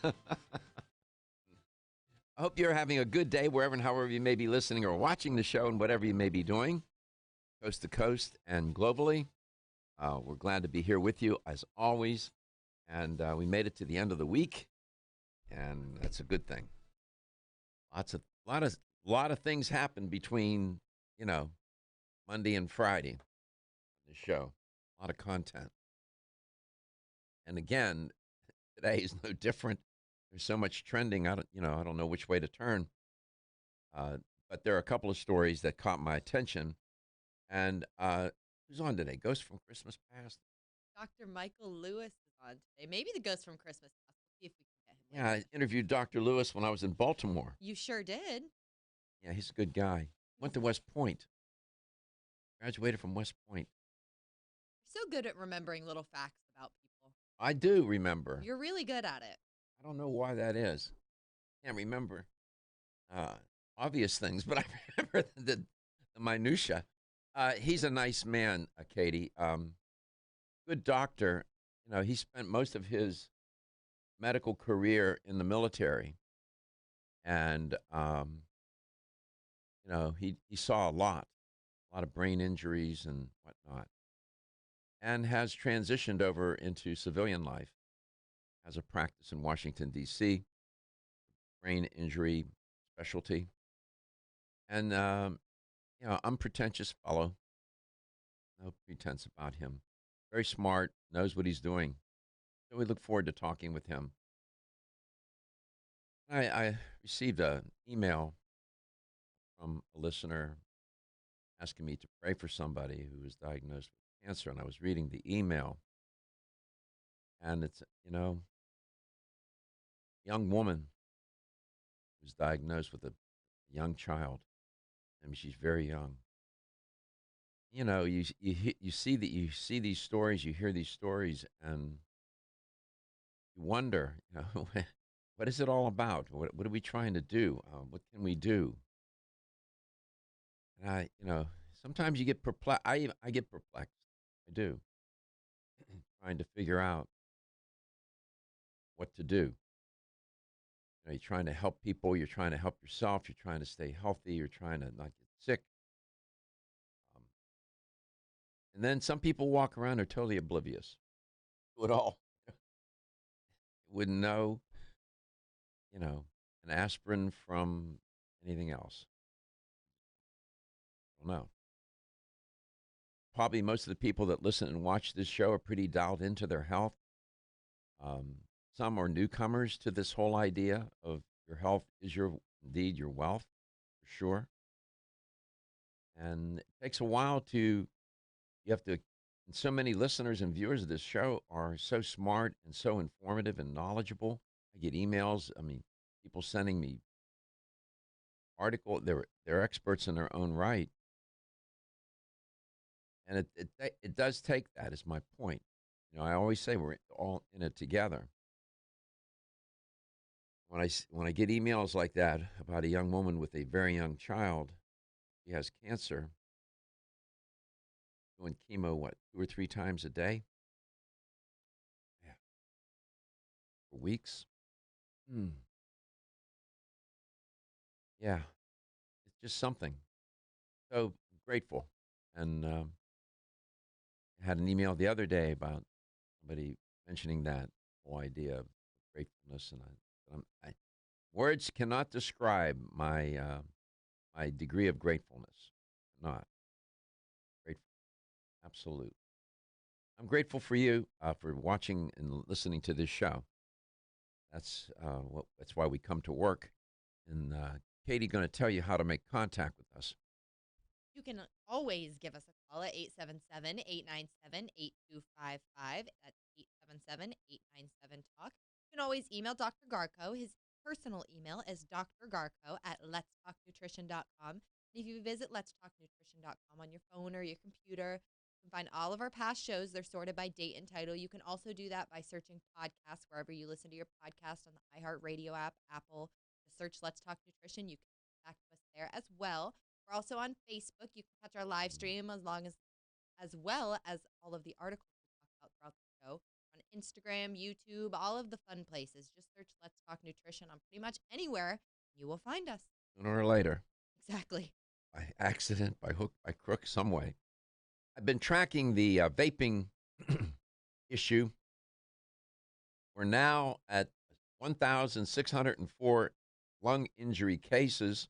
I hope you're having a good day wherever and however you may be listening or watching the show and whatever you may be doing, coast to coast and globally. We're glad to be here with you as always. And we made it to the end of the week, and that's a good thing. Lots of lot of lot of things happened between you know Monday and Friday on the show. A lot of content, and again, today is no different. There's so much trending. I don't know which way to turn. Uh, but there are a couple of stories that caught my attention. And who's on today? Ghost from Christmas Past. Dr. Michael Lewis is on today. Maybe the Ghost from Christmas Past. We'll see if we can get him Yeah, later. I interviewed Dr. Lewis when I was in Baltimore. You sure did. Yeah, he's a good guy. Went to West Point. Graduated from West Point. You're so good at remembering little facts about people. I do remember. You're really good at it. I don't know why that is. Can't remember uh, obvious things, but I remember the minutia. He's a nice man, Katie. Good doctor. He spent most of his medical career in the military, and he saw a lot of brain injuries and whatnot, and has transitioned over into civilian life. Has a practice in Washington D.C. brain injury specialty, and unpretentious fellow. No pretense about him. Very smart, knows what he's doing. So we look forward to talking with him. I received an email from a listener asking me to pray for somebody who was diagnosed with cancer, and I was reading the email, and it's young woman who's diagnosed with a young child. I mean, she's very young. You see these stories, you hear these stories, and you wonder, what is it all about? What are we trying to do? What can we do? And sometimes you get perplexed. I get perplexed. I do, trying to figure out what to do. You're trying to help people. You're trying to help yourself. You're trying to stay healthy. You're trying to not get sick. Um, and then some people walk around are totally oblivious to it all. Wouldn't know, an aspirin from anything else. I don't know. Probably most of the people that listen and watch this show are pretty dialed into their health. Um, some are newcomers to this whole idea of your health is indeed your wealth, for sure. And it takes a while you have to, and so many listeners and viewers of this show are so smart and so informative and knowledgeable. I get emails, people sending me they're experts in their own right. And it does take that, is my point. I always say we're all in it together. When I get emails like that about a young woman with a very young child, she has cancer, doing chemo, what, 2 or 3 times a day? Yeah, for weeks. Hmm. Yeah, it's just something. So grateful. And I had an email the other day about somebody mentioning that whole idea of gratefulness, and words cannot describe my degree of gratefulness. Not grateful, absolute. I'm grateful for you for watching and listening to this show. That's why we come to work. And Katie going to tell you how to make contact with us. You can always give us a call at 877-897-8255. That's 877-897-TALK. You can always email Dr. Garko. His personal email is drgarko@letstalknutrition.com. And if you visit letstalknutrition.com on your phone or your computer, you can find all of our past shows. They're sorted by date and title. You can also do that by searching podcasts wherever you listen to your podcast on the iHeartRadio app, Apple. Just search Let's Talk Nutrition. You can contact us there as well. We're also on Facebook. You can catch our live stream as well as all of the articles we talk about throughout the show. On Instagram, YouTube, all of the fun places. Just search Let's Talk Nutrition on pretty much anywhere. You will find us. Sooner or later. Exactly. By accident, by hook, by crook, some way. I've been tracking the vaping issue. We're now at 1,604 lung injury cases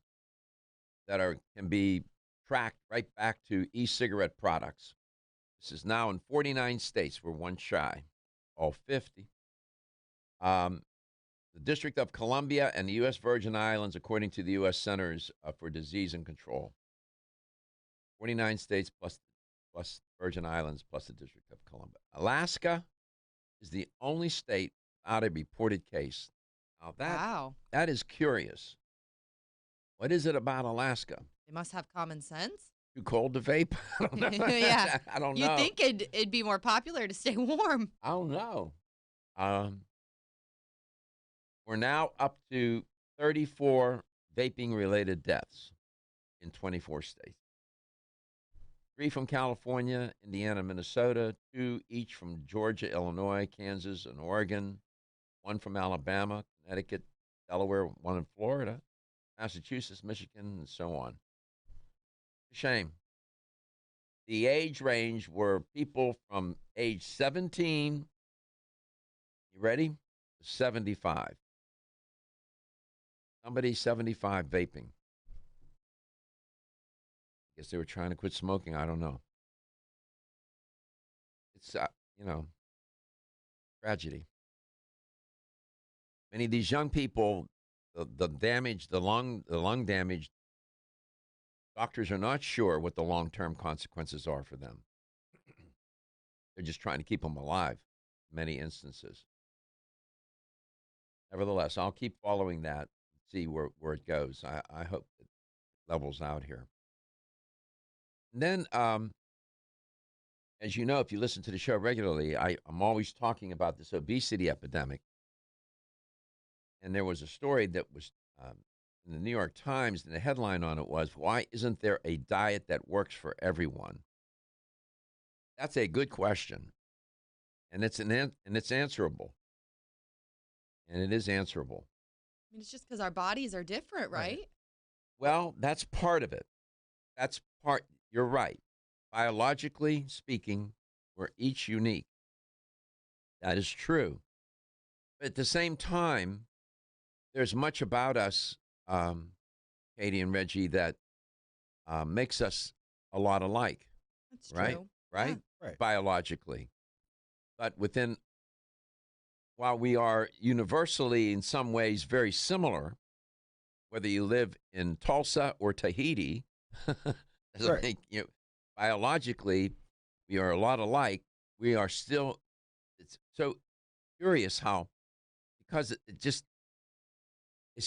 that can be tracked right back to e-cigarette products. This is now in 49 states. We're one shy, all 50. The District of Columbia and the U.S. Virgin Islands, according to the U.S. Centers for Disease and Control. 49 states plus Virgin Islands plus the District of Columbia. Alaska is the only state without a reported case. Now that is curious. What is it about Alaska? They must have common sense. Too cold to vape? I don't know. Yeah. I don't know. You'd think it'd be more popular to stay warm. I don't know. We're now up to 34 vaping-related deaths in 24 states. 3 from California, Indiana, Minnesota, 2 each from Georgia, Illinois, Kansas, and Oregon, 1 from Alabama, Connecticut, Delaware, 1 in Florida, Massachusetts, Michigan, and so on. Shame. The age range were people from age 17, you ready? 75. Somebody 75 vaping. I guess they were trying to quit smoking. I don't know. It's, tragedy. Many of these young people, the lung damage, doctors are not sure what the long-term consequences are for them. They're just trying to keep them alive in many instances. Nevertheless, I'll keep following that, see where it goes. I hope it levels out here. And then, as you know, if you listen to the show regularly, I'm always talking about this obesity epidemic. And there was a story that was in the New York Times, and the headline on it was, "Why isn't there a diet that works for everyone?" That's a good question, and it's answerable, and it is answerable. I mean, it's just because our bodies are different, right? Well, that's part of it. You're right. Biologically speaking, we're each unique. That is true. But at the same time, there's much about us, Katie and Reggie, that makes us a lot alike. That's right? true. Right? Yeah. Right. Biologically. But while we are universally in some ways very similar, whether you live in Tulsa or Tahiti, Right. Biologically, we are a lot alike. We are still, it's so curious how, because it's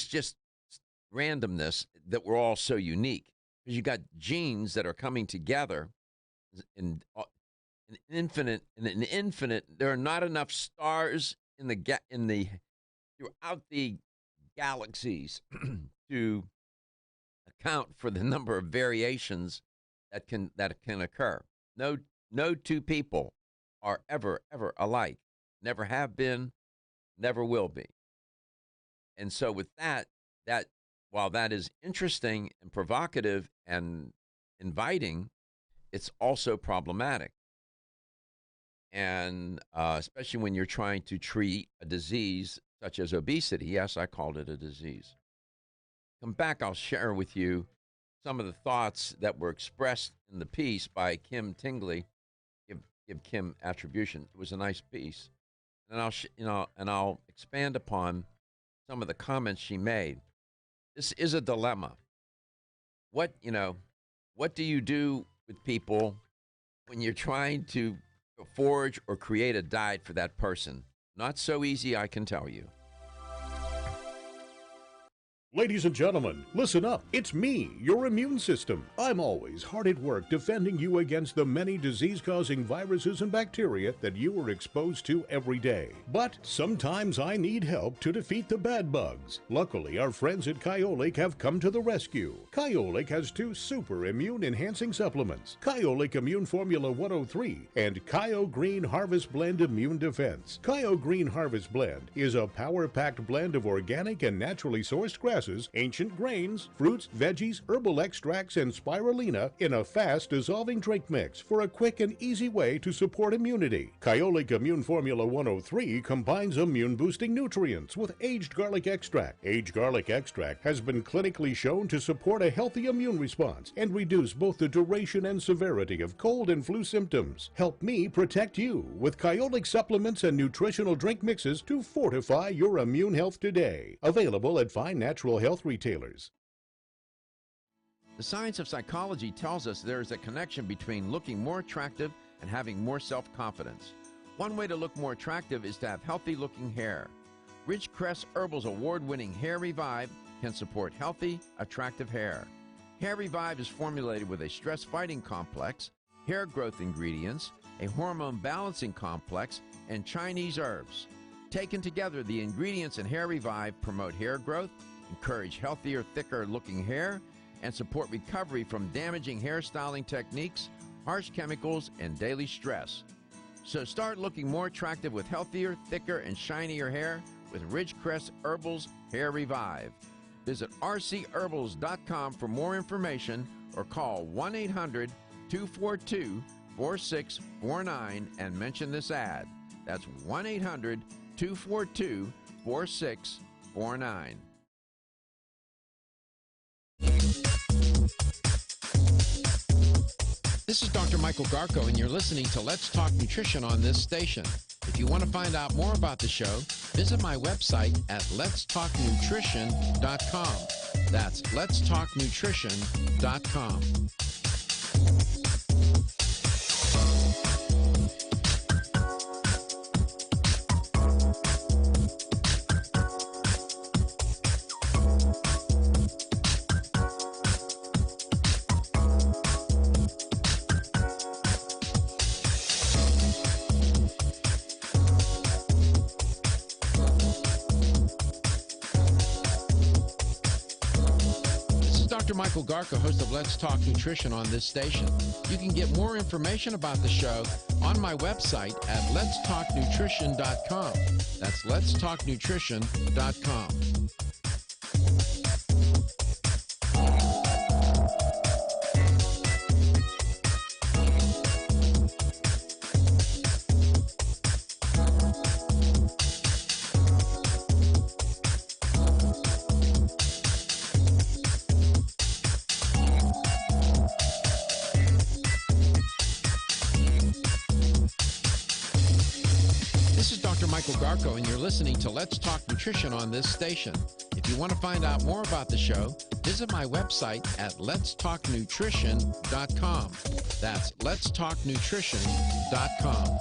just randomness that we're all so unique. Because you got genes that are coming together in an infinite. There are not enough stars throughout the galaxies to account for the number of variations that can occur. No two people are ever alike. Never have been, never will be. And so with that while that is interesting and provocative and inviting, it's also problematic. And especially when you're trying to treat a disease such as obesity. Yes, I called it a disease. Come back, I'll share with you some of the thoughts that were expressed in the piece by Kim Tingley. Give Kim attribution. It was a nice piece. And I'll expand upon some of the comments she made. This is a dilemma. What do you do with people when you're trying to forge or create a diet for that person? Not so easy, I can tell you. Ladies and gentlemen, listen up. It's me, your immune system. I'm always hard at work defending you against the many disease-causing viruses and bacteria that you are exposed to every day. But sometimes I need help to defeat the bad bugs. Luckily, our friends at Kyolic have come to the rescue. Kyolic has 2 super immune-enhancing supplements, Kyolic Immune Formula 103 and Kyo Green Harvest Blend Immune Defense. Kyo Green Harvest Blend is a power-packed blend of organic and naturally sourced grasses, ancient grains, fruits, veggies, herbal extracts, and spirulina in a fast-dissolving drink mix for a quick and easy way to support immunity. Kyolic Immune Formula 103 combines immune-boosting nutrients with aged garlic extract. Aged garlic extract has been clinically shown to support a healthy immune response and reduce both the duration and severity of cold and flu symptoms. Help me protect you with Kyolic supplements and nutritional drink mixes to fortify your immune health today. Available at fine natural health retailers. The science of psychology tells us there is a connection between looking more attractive and having more self-confidence. One way to look more attractive is to have healthy-looking hair. Ridgecrest Herbal's award-winning Hair Revive can support healthy, attractive hair. Hair Revive is formulated with a stress-fighting complex, hair growth ingredients, a hormone balancing complex, and Chinese herbs. Taken together, the ingredients in Hair Revive promote hair growth, encourage healthier, thicker-looking hair, and support recovery from damaging hairstyling techniques, harsh chemicals, and daily stress. So start looking more attractive with healthier, thicker, and shinier hair with Ridgecrest Herbal's Hair Revive. Visit rcherbals.com for more information or call 1-800-242-4649 and mention this ad. That's 1-800-242-4649. This is Dr. Michael Garko, and you're listening to Let's Talk Nutrition on this station. If you want to find out more about the show, visit my website at letstalknutrition.com. That's letstalknutrition.com. Michael Garko, host of Let's Talk Nutrition on this station. You can get more information about the show on my website at letstalknutrition.com. That's letstalknutrition.com. And you're listening to Let's Talk Nutrition on this station. If you want to find out more about the show, visit my website at letstalknutrition.com. That's letstalknutrition.com.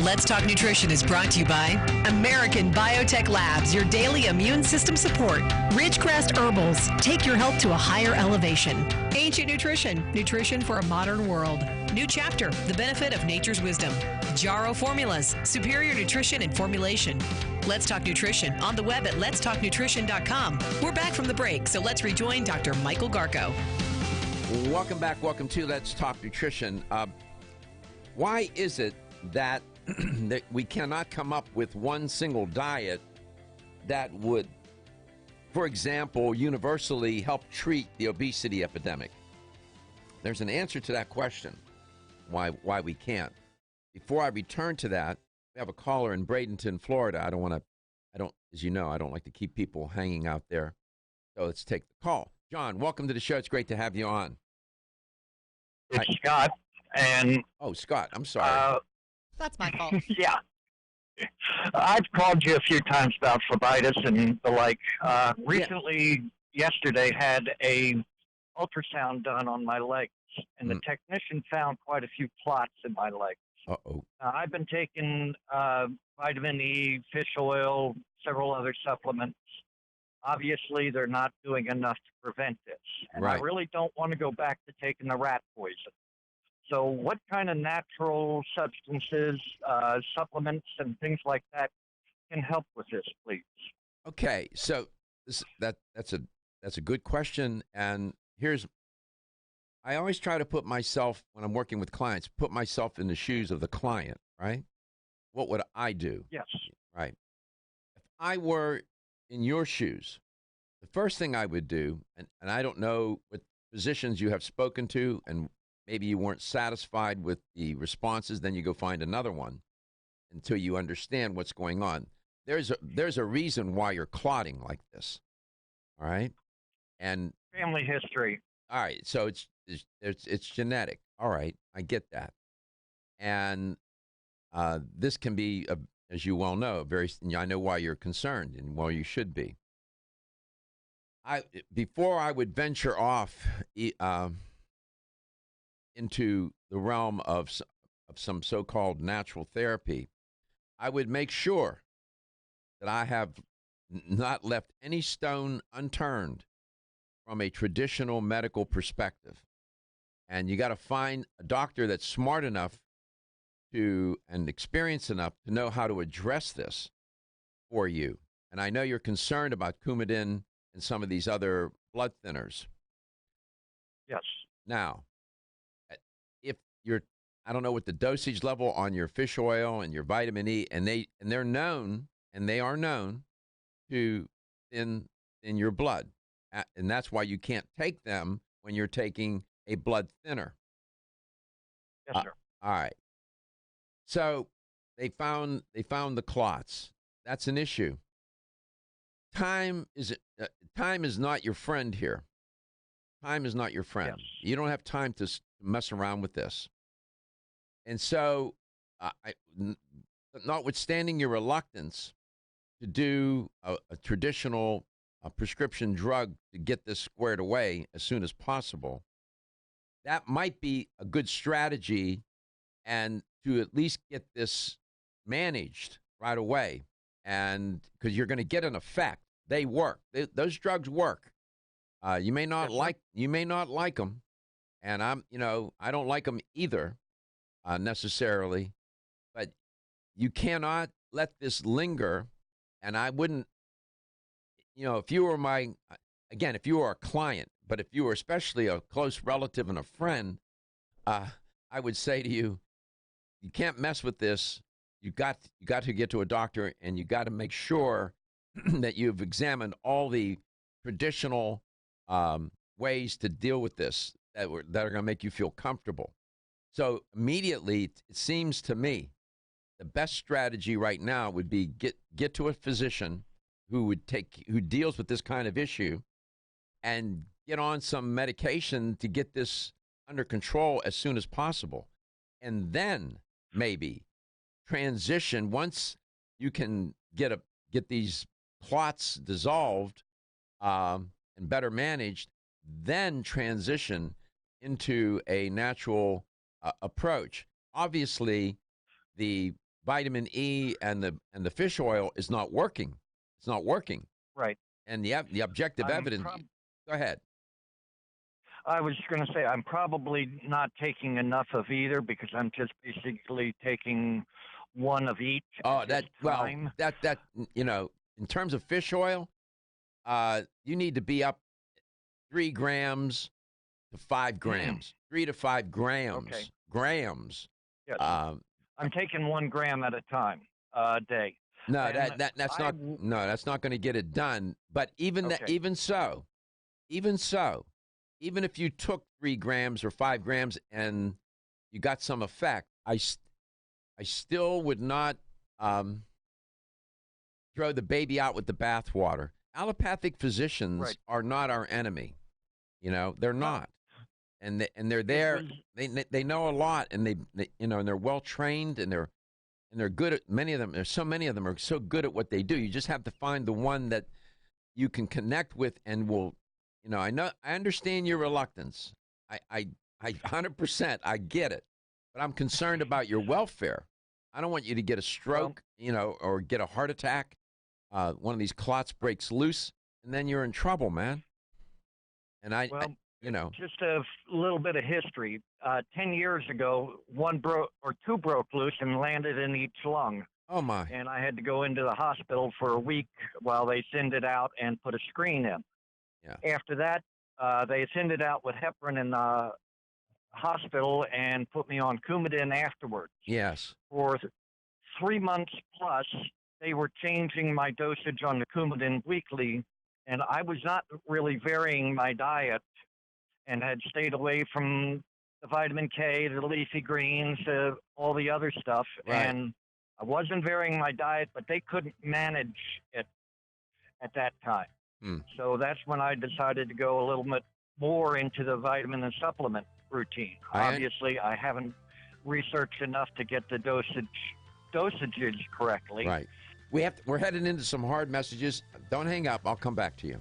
Let's Talk Nutrition is brought to you by American Biotech Labs, your daily immune system support. Ridgecrest Herbals, take your health to a higher elevation. Ancient Nutrition, nutrition for a modern world. New Chapter, the benefit of nature's wisdom. Jarrow Formulas, superior nutrition and formulation. Let's Talk Nutrition on the web at letstalknutrition.com. We're back from the break, so let's rejoin Dr. Michael Garko. Welcome back. Welcome to Let's Talk Nutrition. Why is it that that we cannot come up with one single diet that would, for example, universally help treat the obesity epidemic? There's an answer to that question, why we can't. before I return to that, we have a caller in Bradenton, Florida. As you know, I don't like to keep people hanging out there. So let's take the call. John, welcome to the show. It's great to have you on. It's Scott, and Scott, I'm sorry. That's my fault. yeah, I've called you a few times about phlebitis and the like. Recently, yesterday, had a ultrasound done on my legs, and the technician found quite a few clots in my legs. Uh-oh. I've been taking vitamin E, fish oil, several other supplements. Obviously, they're not doing enough to prevent this. And Right. I really don't want to go back to taking the rat poison. So what kind of natural substances, supplements, and things like that can help with this, please? Okay, so that's a good question, and I always try to put myself, when I'm working with clients, put myself in the shoes of the client, right? What would I do? Yes. Right. If I were in your shoes, the first thing I would do, and I don't know what physicians you have spoken to, and maybe you weren't satisfied with the responses, then you go find another one until you understand what's going on. There's a reason why you're clotting like this, all right? And Family history. all right, so it's genetic. All right, I get that. And this can be, as you well know, I know why you're concerned, and well, you should be. Before I would venture off into the realm of some so-called natural therapy, I would make sure that I have not left any stone unturned from a traditional medical perspective. And you got to find a doctor that's smart enough and experienced enough to know how to address this for you. And I know you're concerned about Coumadin and some of these other blood thinners. Yes. Now, if I don't know what the dosage level on your fish oil and your vitamin E, and they are known to thin your blood. And that's why you can't take them when you're taking a blood thinner. Yes, sir. All right. So they found the clots. That's an issue. Time is not your friend here. Time is not your friend. Yes. You don't have time to mess around with this. And so, notwithstanding your reluctance to do a traditional prescription drug to get this squared away as soon as possible, that might be a good strategy, and to at least get this managed right away, and because you're going to get an effect. They work. Those drugs work. You may not like them, and I don't like them either necessarily, but you cannot let this linger. And I wouldn't, if you were if you were a client, but if you were especially a close relative and a friend, I would say to you, you can't mess with this. You got to get to a doctor, and you got to make sure that you've examined all the traditional ways to deal with this that are going to make you feel comfortable. So immediately, it seems to me, the best strategy right now would be get to a physician who deals with this kind of issue, and get on some medication to get this under control as soon as possible, and then maybe transition once you can get these clots dissolved and better managed, then transition into a natural approach. Obviously, the vitamin E and the fish oil is not working. It's not working. Right. And the objective evidence. Go ahead. I was going to say I'm probably not taking enough of either, because I'm just basically taking one of each. Oh, in terms of fish oil, you need to be up 3 grams to 5 grams, 3 to 5 grams. Okay. Grams. Yes. I'm taking 1 gram at a time a day. No, that's not going to get it done. But even so, even if you took 3 grams or 5 grams and you got some effect, I still would not throw the baby out with the bathwater. Allopathic physicians are not our enemy. They're not. And they're there. They know a lot, and and they're well trained, and they're good at many of them. There's so many of them are so good at what they do. You just have to find the one that you can connect with and will. I understand your reluctance. I 100%. I get it, but I'm concerned about your welfare. I don't want you to get a stroke, or get a heart attack. One of these clots breaks loose, and then you're in trouble, man. And just a little bit of history. 10 years ago, two broke loose and landed in each lung. Oh, my. And I had to go into the hospital for a week while they thinned it out and put a screen in. Yeah. After that, they thinned it out with heparin in the hospital and put me on Coumadin afterwards. Yes. For 3 months plus, they were changing my dosage on the Coumadin weekly, and I was not really varying my diet and had stayed away from the vitamin K, the leafy greens, all the other stuff. Right. And I wasn't varying my diet, but they couldn't manage it at that time. So that's when I decided to go a little bit more into the vitamin and supplement routine. Obviously, I haven't researched enough to get the dosages correctly. Right. We're heading into some hard messages. Don't hang up. I'll come back to you.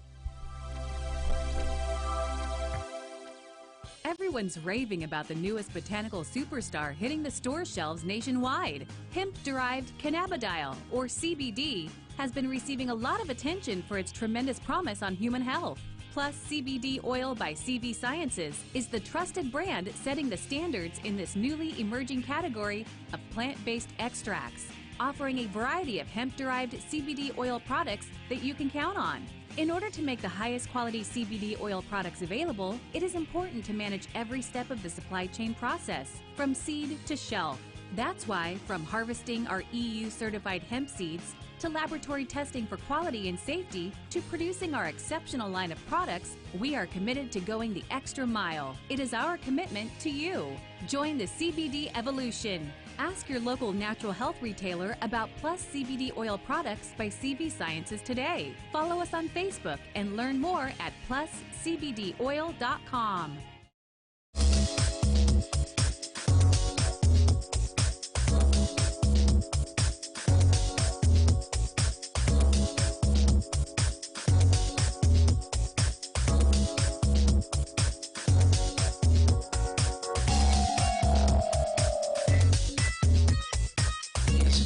Everyone's raving about the newest botanical superstar hitting the store shelves nationwide. Hemp-derived cannabidiol, or CBD, has been receiving a lot of attention for its tremendous promise on human health. Plus, CBD Oil by CV Sciences is the trusted brand setting the standards in this newly emerging category of plant-based extracts, offering a variety of hemp-derived CBD oil products that you can count on. In order to make the highest quality CBD oil products available, it is important to manage every step of the supply chain process, from seed to shelf. That's why, from harvesting our EU-certified hemp seeds, to laboratory testing for quality and safety, to producing our exceptional line of products, we are committed to going the extra mile. It is our commitment to you. Join the CBD evolution. Ask your local natural health retailer about Plus CBD oil products by CV Sciences today. Follow us on Facebook and learn more at pluscbdoil.com.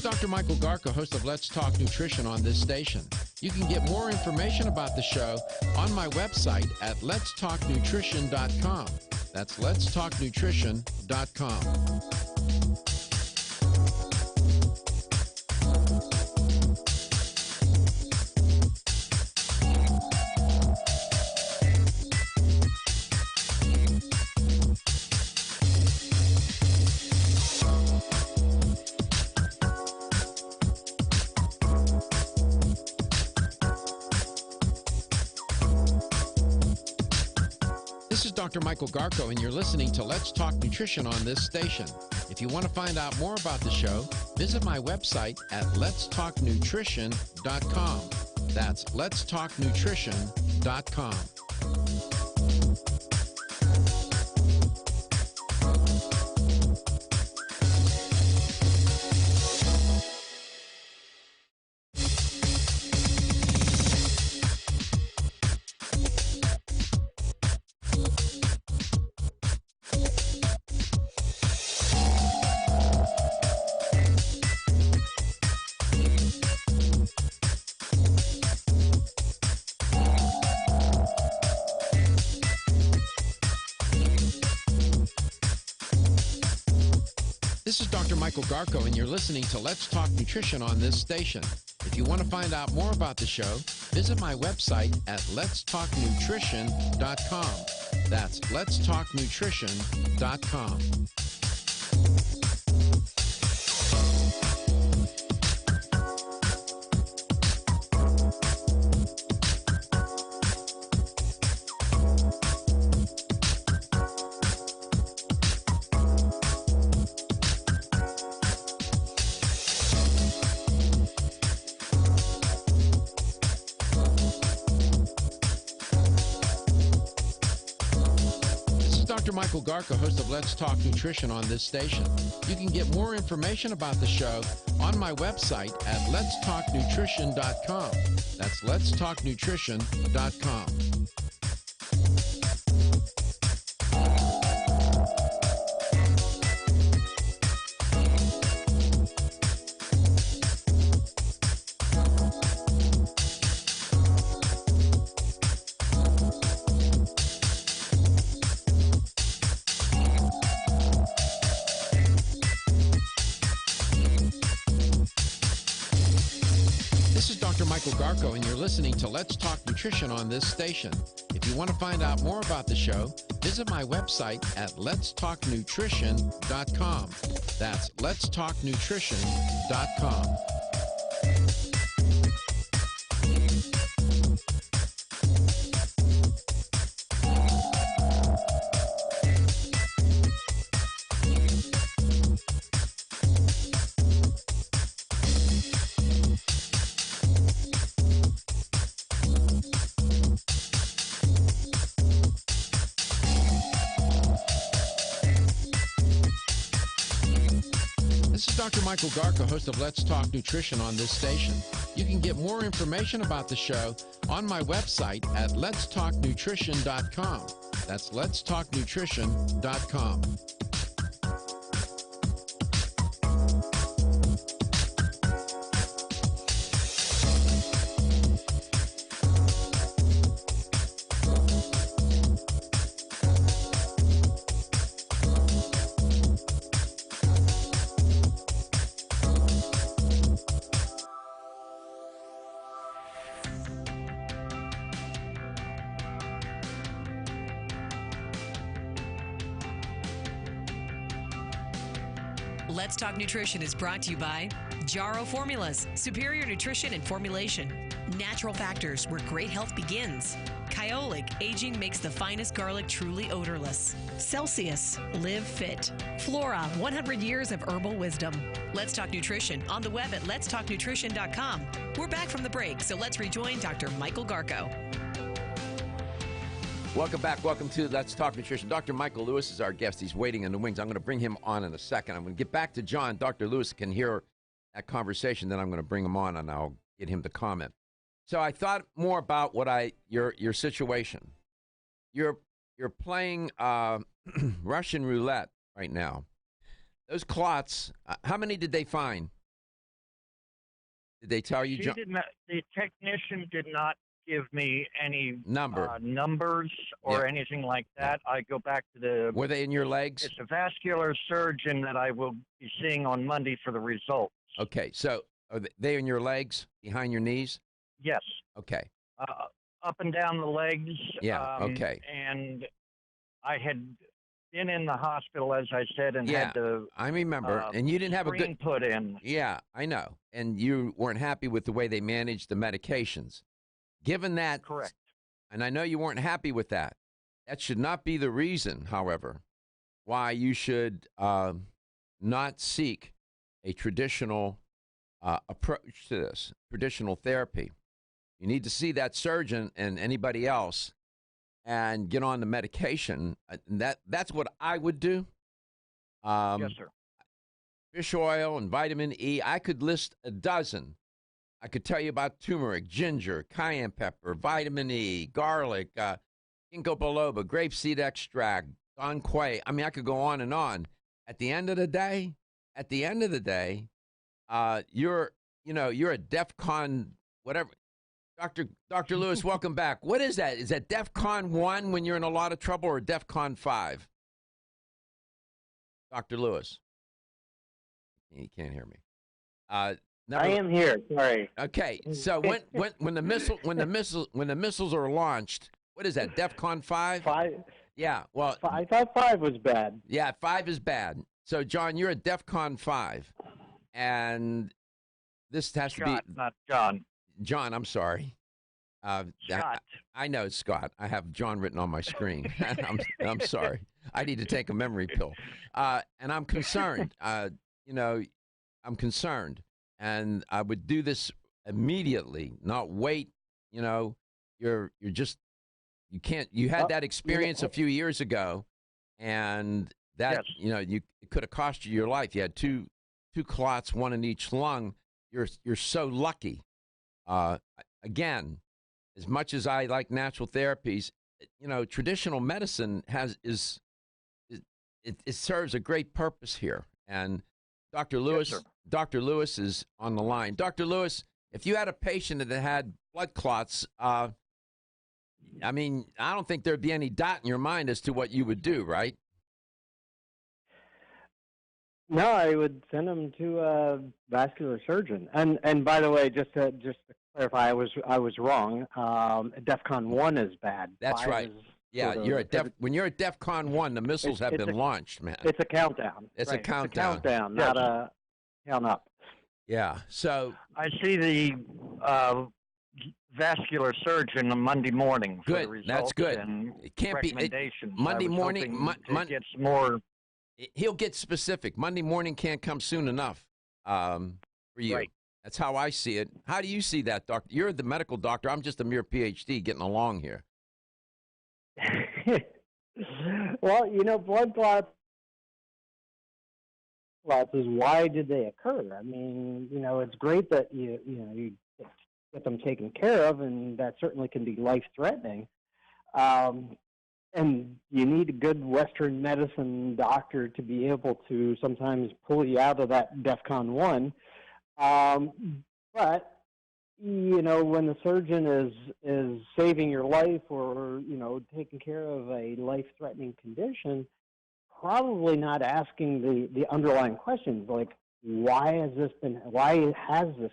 Dr. Michael Garko, host of Let's Talk Nutrition on this station. You can get more information about the show on my website at letstalknutrition.com. That's letstalknutrition.com. This is Dr. Michael Garko, and you're listening to Let's Talk Nutrition on this station. If you want to find out more about the show, visit my website at letstalknutrition.com. That's letstalknutrition.com. This is Dr. Michael Garko, and you're listening to Let's Talk Nutrition on this station. If you want to find out more about the show, visit my website at letstalknutrition.com. That's letstalknutrition.com. Dr. Michael Garko, host of Let's Talk Nutrition on this station. You can get more information about the show on my website at letstalknutrition.com. That's letstalknutrition.com. This is Dr. Michael Garko, and you're listening to Let's Talk Nutrition on this station. If you want to find out more about the show, visit my website at letstalknutrition.com. That's letstalknutrition.com. This is Dr. Michael Garko, host of Let's Talk Nutrition on this station. You can get more information about the show on my website at letstalknutrition.com. That's letstalknutrition.com. Let's Talk Nutrition is brought to you by Jarro Formulas, superior nutrition and formulation. Natural Factors, where great health begins. Kyolic, aging makes the finest garlic truly odorless. Celsius, live fit. Flora, 100 years of herbal wisdom. Let's Talk Nutrition on the web at letstalknutrition.com. We're back from the break, so let's rejoin Dr. Michael Garko. Welcome back. Welcome to Let's Talk Nutrition. Dr. Michael Lewis is our guest. He's waiting in the wings. I'm going to bring him on in a second. I'm going to get back to John. Dr. Lewis can hear that conversation. Then I'm going to bring him on, and I'll get him to comment. So I thought more about your situation. You're playing Russian roulette right now. Those clots, how many did they find? Did they tell you, John? The technician did not give me any numbers or anything like that. I go back to the... Were they in your legs? It's a vascular surgeon that I will be seeing on Monday for the results. Okay, so are they in your legs, behind your knees? Yes. Okay. Up and down the legs. Yeah, okay. And I had been in the hospital, as I said, and had the... I remember, and you didn't have a good... put in. Yeah, I know. And you weren't happy with the way they managed the medications. Given that, correct, and I know you weren't happy with that, that should not be the reason, however, why you should not seek a traditional approach to this, traditional therapy. You need to see that surgeon and anybody else and get on the medication. That's what I would do. Yes, sir. Fish oil and vitamin E. I could list a dozen. I could tell you about turmeric, ginger, cayenne pepper, vitamin E, garlic, ginkgo biloba, grapeseed extract, don quay. I mean, I could go on and on. At the end of the day, you're a DEFCON whatever. Dr. Lewis, welcome back. What is that? Is that DEFCON 1 when you're in a lot of trouble, or DEFCON 5? Dr. Lewis, he can't hear me. I am here. Sorry. Okay, so when the missiles are launched, what is that? DEFCON 5? 5. Yeah. Well, I thought 5 was bad. Yeah, 5 is bad. So, John, you're at DEFCON 5, and this has to be not John. John, I'm sorry. Scott. I know, Scott. I have John written on my screen. I'm sorry. I need to take a memory pill, and I'm concerned. I'm concerned. And I would do this immediately, not wait. You know, you had that experience a few years ago, and that it could have cost you your life. You had two clots, one in each lung. You're so lucky. Again, as much as I like natural therapies, traditional medicine it serves a great purpose here. And Dr. Lewis, Dr. Lewis is on the line. Dr. Lewis, if you had a patient that had blood clots, I don't think there'd be any doubt in your mind as to what you would do, right? No, I would send them to a vascular surgeon. And by the way, just to clarify, I was wrong. DEFCON 1 is bad. That's 5 right. Yeah, when you're at DEFCON 1, the missiles have been launched, man. It's a countdown. It's a countdown. It's a countdown, not a count up. Yeah. So I see the vascular surgeon on Monday morning. For good. The results That's good. And it can't be Monday morning. Get some more. He'll get specific. Monday morning can't come soon enough for you. Right. That's how I see it. How do you see that, doctor? You're the medical doctor. I'm just a mere PhD getting along here. Well, blood clots is why did they occur? I mean, it's great that you get them taken care of, and that certainly can be life-threatening. And you need a good Western medicine doctor to be able to sometimes pull you out of that DEFCON 1. But when the surgeon is saving your life or taking care of a life-threatening condition, probably not asking the underlying questions like why has this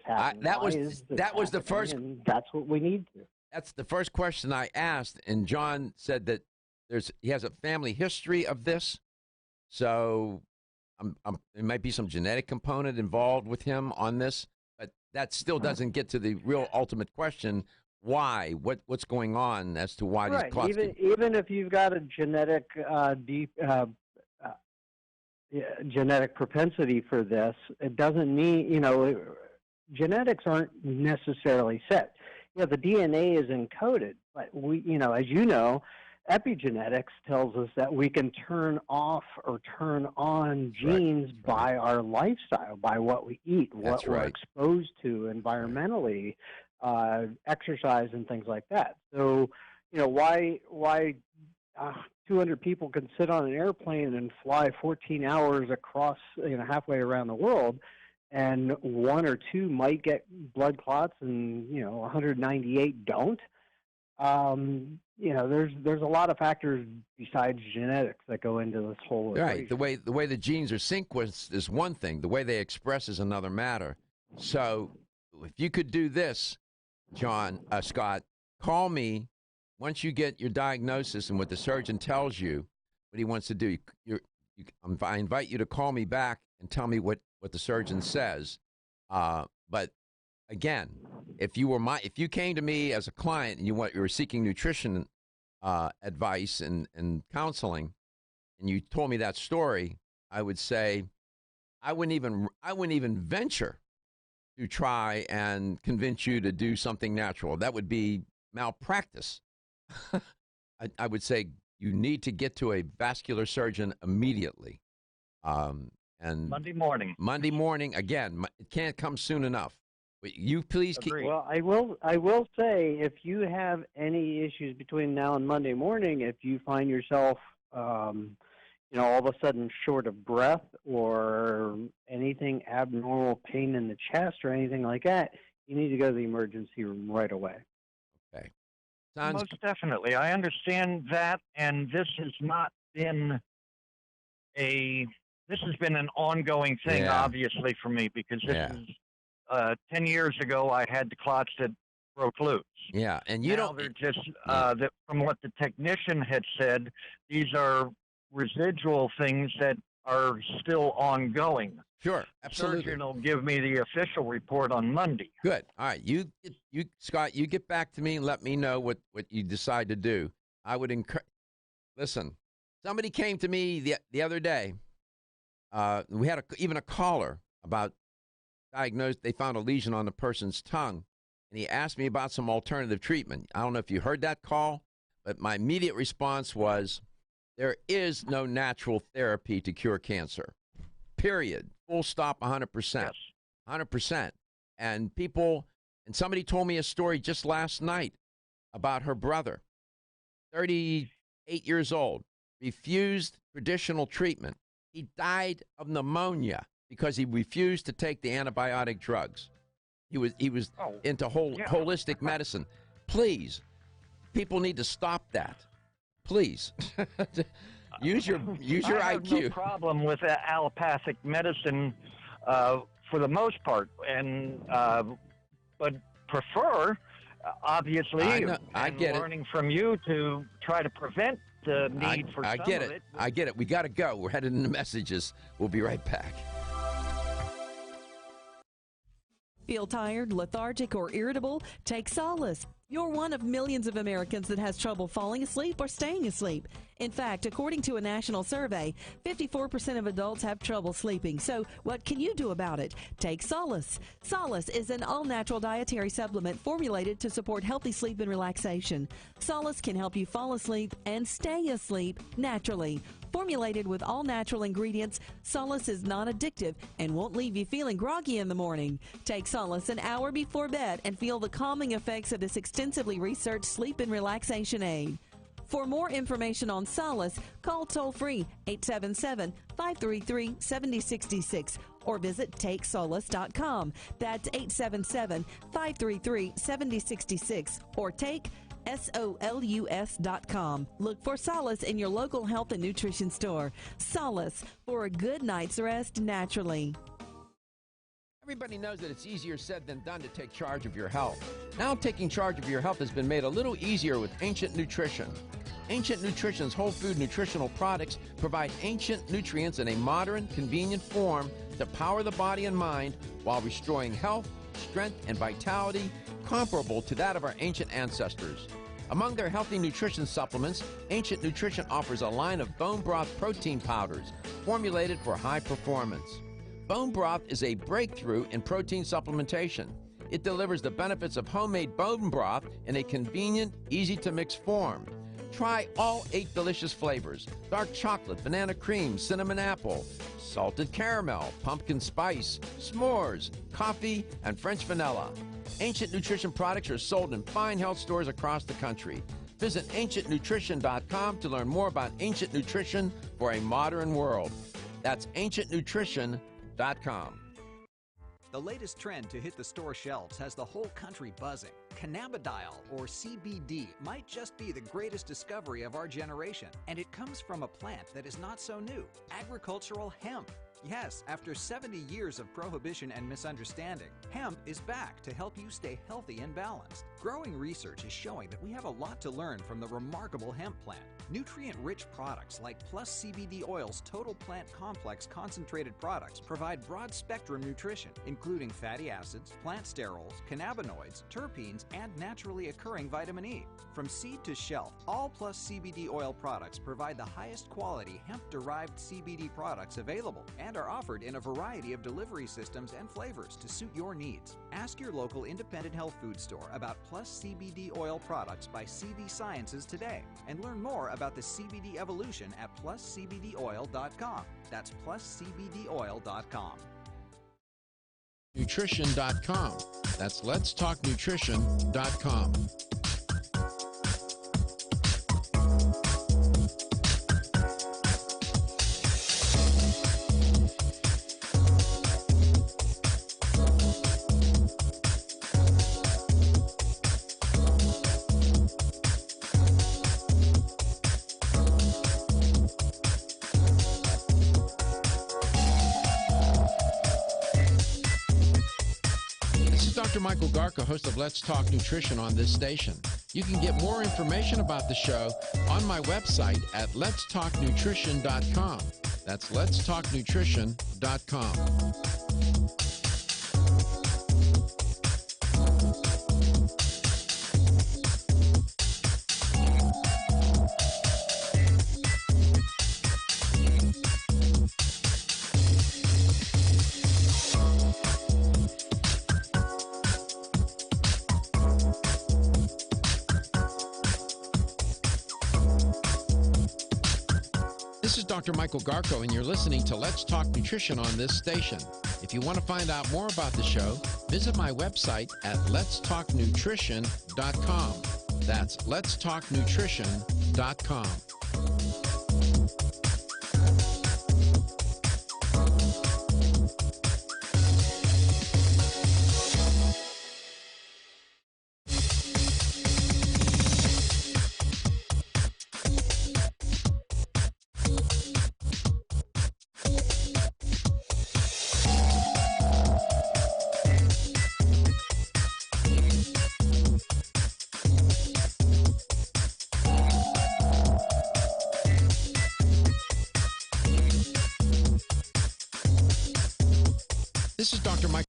happened? That was the first. And that's what we need to. That's the first question I asked, and John said that he has a family history of this, so there might be some genetic component involved with him on this. But that still doesn't get to the real ultimate question: why? What's going on as to why these clots? Even if you've got a genetic genetic propensity for this, it doesn't mean genetics aren't necessarily set. The DNA is encoded, but as you know, epigenetics tells us that we can turn off or turn on genes by our lifestyle, by what we eat, what we're exposed to environmentally, exercise, and things like that. So, why 200 people can sit on an airplane and fly 14 hours across, halfway around the world, and 1 or 2 might get blood clots, and 198 don't. There's a lot of factors besides genetics that go into this whole equation. Right. The way the genes are sequenced is one thing. The way they express is another matter. So, if you could do this, Scott, call me once you get your diagnosis and what the surgeon tells you, what he wants to do. I invite you to call me back and tell me what the surgeon says. But again, if you came to me as a client and you were seeking nutrition advice and counseling, and you told me that story, I would say I wouldn't even venture to try and convince you to do something natural. That would be malpractice. I would say you need to get to a vascular surgeon immediately. And Monday morning, again, it can't come soon enough. But you please keep. Well, I will say, if you have any issues between now and Monday morning, if you find yourself, all of a sudden short of breath or anything abnormal, pain in the chest or anything like that, you need to go to the emergency room right away. Okay. Most definitely. I understand that, and this has been an ongoing thing, obviously, for me, because this is 10 years ago I had the clots that broke loose. Yeah, and they're just, from what the technician had said, these are residual things that are still ongoing. Sure, absolutely. The surgeon will give me the official report on Monday. Good. All right. You Scott, you get back to me and let me know what you decide to do. I would encourage. Listen, somebody came to me the other day. We had even a caller about diagnosed. They found a lesion on the person's tongue, and he asked me about some alternative treatment. I don't know if you heard that call, but my immediate response was, There is no natural therapy to cure cancer. Period. Full stop, 100%. Yes. 100%. And people, and somebody told me a story just last night about her brother, 38 years old, refused traditional treatment. He died of pneumonia because he refused to take the antibiotic drugs. He was into holistic medicine. Please, people need to stop that. Please, use your I have IQ. no problem with allopathic medicine for the most part, and but prefer, obviously, I get learning from you to try to prevent the need for some of it. I get it. We got to go. We're headed into messages. We'll be right back. Feel tired, lethargic, or irritable? Take solace. You're one of millions of Americans that has trouble falling asleep or staying asleep. In fact, according to a national survey, 54% of adults have trouble sleeping. So what can you do about it? Take Solace. Solace is an all-natural dietary supplement formulated to support healthy sleep and relaxation. Solace can help you fall asleep and stay asleep naturally. Formulated with all-natural ingredients, Solace is non-addictive and won't leave you feeling groggy in the morning. Take Solace an hour before bed and feel the calming effects of this extensively researched sleep and relaxation aid. For more information on Solace, call toll-free 877-533-7066 or visit TakeSolace.com. That's 877-533-7066 or take SOLUS.com. Look for Solace in your local health and nutrition store. Solace for a good night's rest naturally. Everybody knows that it's easier said than done to take charge of your health. Now taking charge of your health has been made a little easier with Ancient Nutrition. Ancient Nutrition's whole food nutritional products provide ancient nutrients in a modern, convenient form to power the body and mind while restoring health, strength, and vitality comparable to that of our ancient ancestors. Among their healthy nutrition supplements, Ancient Nutrition offers a line of bone broth protein powders formulated for high performance. Bone broth is a breakthrough in protein supplementation. It delivers the benefits of homemade bone broth in a convenient, easy-to-mix form. Try all 8 delicious flavors: dark chocolate, banana cream, cinnamon apple, salted caramel, pumpkin spice, s'mores, coffee, and French vanilla. Ancient Nutrition products are sold in fine health stores across the country. Visit ancientnutrition.com to learn more about Ancient Nutrition for a modern world. That's ancientnutrition.com. The latest trend to hit the store shelves has the whole country buzzing. Cannabidiol, or CBD, might just be the greatest discovery of our generation, and it comes from a plant that is not so new: agricultural hemp. Yes, after 70 years of prohibition and misunderstanding, hemp is back to help you stay healthy and balanced. Growing research is showing that we have a lot to learn from the remarkable hemp plant. Nutrient-rich products like Plus CBD Oil's Total Plant Complex concentrated products provide broad-spectrum nutrition, including fatty acids, plant sterols, cannabinoids, terpenes, and naturally occurring vitamin E. From seed to shelf, all Plus CBD Oil products provide the highest quality hemp-derived CBD products available and are offered in a variety of delivery systems and flavors to suit your needs. Ask your local independent health food store about Plus CBD Oil products by CV Sciences today and learn more about the CBD evolution at pluscbdoil.com. That's pluscbdoil.com. Nutrition.com. That's letstalknutrition.com. Dr. Michael Garka, host of Let's Talk Nutrition on this station. You can get more information about the show on my website at letstalknutrition.com. That's letstalknutrition.com. This is Dr. Michael Garko, and you're listening to Let's Talk Nutrition on this station. If you want to find out more about the show, visit my website at letstalknutrition.com. That's letstalknutrition.com. This is Dr. Mike.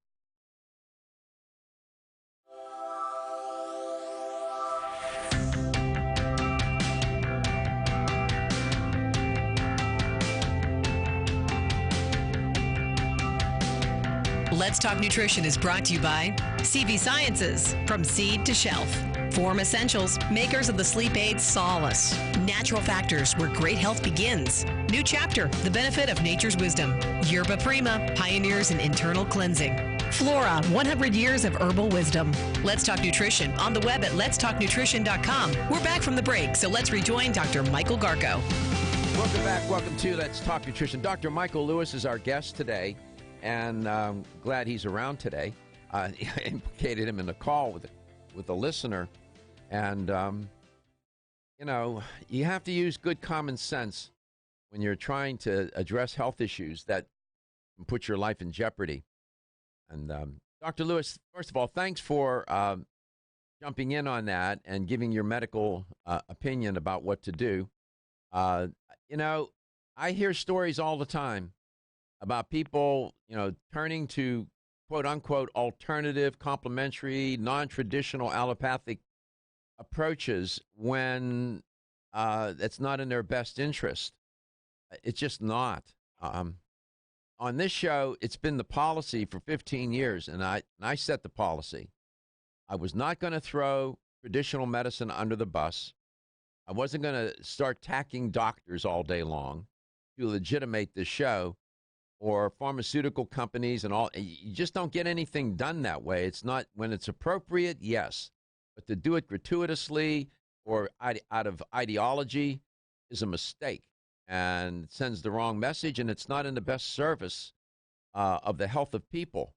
Let's Talk Nutrition is brought to you by CV Sciences, from seed to shelf. Form Essentials, makers of the sleep aid Solace. Natural Factors, where great health begins. New Chapter, the benefit of nature's wisdom. Yerba Prima, pioneers in internal cleansing. Flora, 100 years of herbal wisdom. Let's Talk Nutrition on the web at letstalknutrition.com. We're back from the break, so let's rejoin Dr. Michael Garko. Welcome back. Welcome to Let's Talk Nutrition. Dr. Michael Lewis is our guest today, and glad he's around today. I implicated him in the call with a listener, and you have to use good common sense when you're trying to address health issues that can put your life in jeopardy. And Dr. Lewis, first of all, thanks for jumping in on that and giving your medical opinion about what to do. I hear stories all the time about people, turning to quote unquote alternative, complementary, non-traditional allopathic approaches when it's not in their best interest. It's just not. On this show, it's been the policy for 15 years, and I set the policy. I was not going to throw traditional medicine under the bus. I wasn't going to start attacking doctors all day long to legitimate this show, or pharmaceutical companies and all. You just don't get anything done that way. It's not, when it's appropriate, yes. But to do it gratuitously or out of ideology is a mistake and sends the wrong message, and it's not in the best service of the health of people.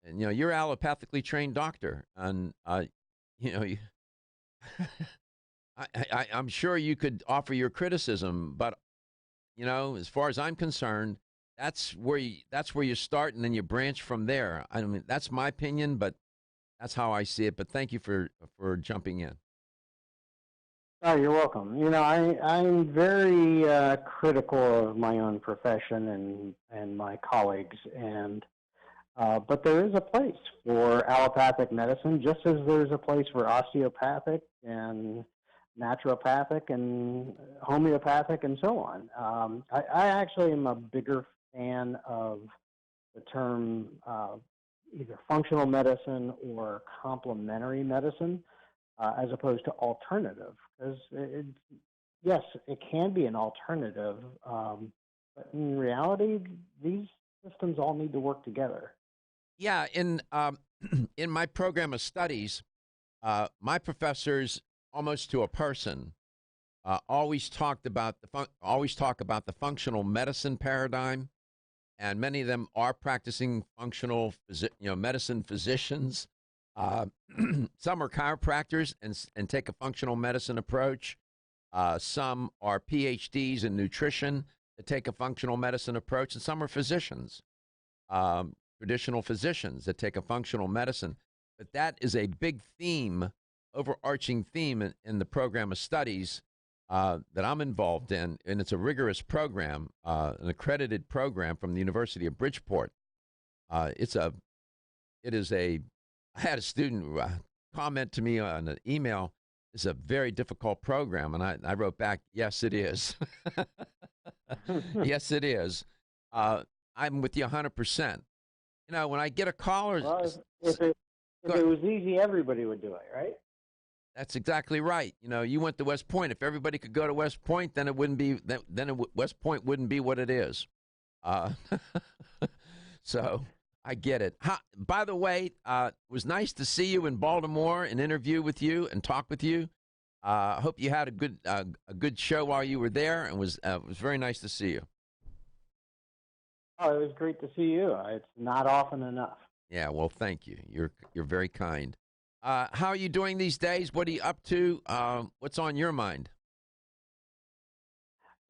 And, you're an allopathically trained doctor, and, I'm sure you could offer your criticism, but, as far as I'm concerned, that's where you start, and then you branch from there. I mean, that's my opinion, but that's how I see it. But thank you for jumping in. Oh, you're welcome. I'm very critical of my own profession and my colleagues, but there is a place for allopathic medicine, just as there's a place for osteopathic and naturopathic and homeopathic and so on. I actually am a bigger fan of the term either functional medicine or complementary medicine, as opposed to alternative, because yes, it can be an alternative, but in reality, these systems all need to work together. Yeah, in my program of studies, my professors, almost to a person, always talk about the functional medicine paradigm, and many of them are practicing functional medicine physicians. Some are chiropractors and take a functional medicine approach. Some are PhDs in nutrition that take a functional medicine approach, and some are physicians, traditional physicians that take a functional medicine. But that is a big theme, overarching theme in the program of studies that I'm involved in, and it's a rigorous program, an accredited program from the University of Bridgeport. I had a student comment to me on an email, "It's a very difficult program," and I wrote back, "Yes, it is." Yes, it is. I'm with you 100%. When I get a caller, well, if it was easy, everybody would do it, right? That's exactly right. You know, you went to West Point. If everybody could go to West Point, then it wouldn't be West Point wouldn't be what it is. Uh, so I get it. By the way, it was nice to see you in Baltimore and interview with you and talk with you. I hope you had a good show while you were there, and it was very nice to see you. Oh, it was great to see you. It's not often enough. Yeah, well, thank you. You're very kind. How are you doing these days? What are you up to? What's on your mind?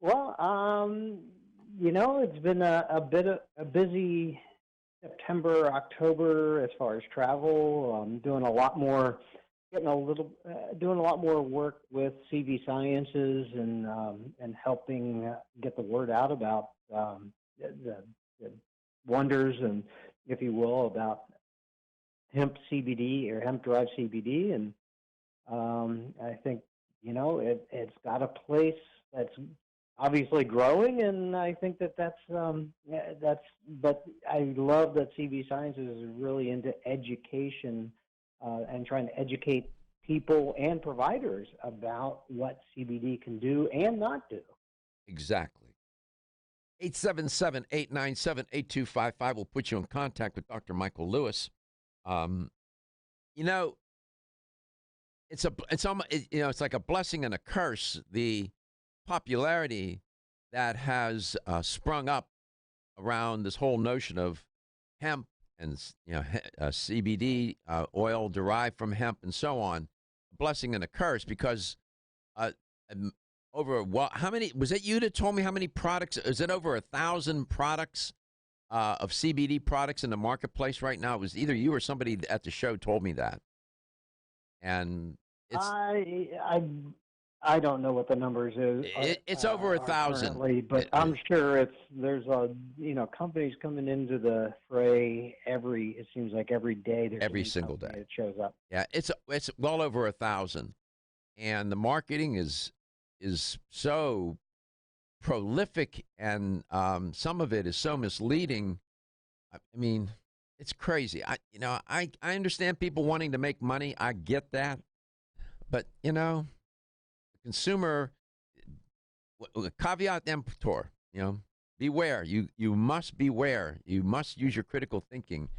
Well, it's been a busy September, October as far as travel. Doing a lot more work with CV Sciences and helping get the word out about the wonders and, if you will, about hemp CBD or hemp-derived CBD, and I think it's got a place that's obviously growing, and I think that's. But I love that CV Sciences is really into education and trying to educate people and providers about what CBD can do and not do. Exactly. 877-897-8255 will put you in contact with Dr. Michael Lewis. It's like a blessing and a curse, the popularity that has sprung up around this whole notion of hemp and CBD oil derived from hemp and so on. A blessing and a curse, because how many was it you that told me how many products? Is it over 1,000 products of CBD products in the marketplace right now? It was either you or somebody at the show told me that. And it's I don't know what the numbers is. It's over 1,000, but I'm sure there's companies coming into the fray it seems like every day. There's every single day it shows up. Yeah, it's well over 1,000, and the marketing is so prolific, and some of it is so misleading. I mean, it's crazy. I understand people wanting to make money. I get that, but the consumer, caveat emptor. Beware. You must beware. You must use your critical thinking,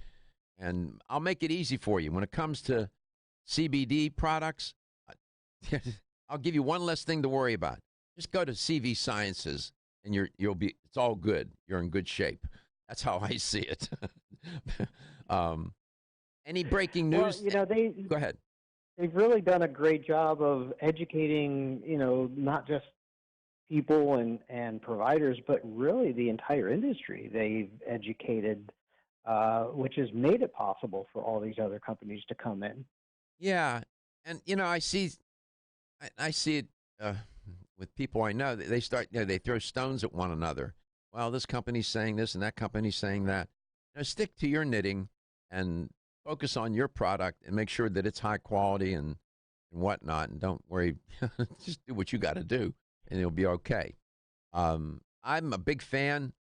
and I'll make it easy for you when it comes to CBD products. I'll give you one less thing to worry about. Just go to CV Sciences, and it's all good. You're in good shape. That's how I see it. Any breaking news? Well, go ahead. They've really done a great job of educating, not just people and providers, but really the entire industry. They've educated, which has made it possible for all these other companies to come in. Yeah, and I see it with people I know. They start, they throw stones at one another. Well, this company's saying this and that company's saying that. Stick to your knitting and focus on your product and make sure that it's high quality and whatnot. And don't worry, just do what you got to do, and it'll be okay. I'm a big fan.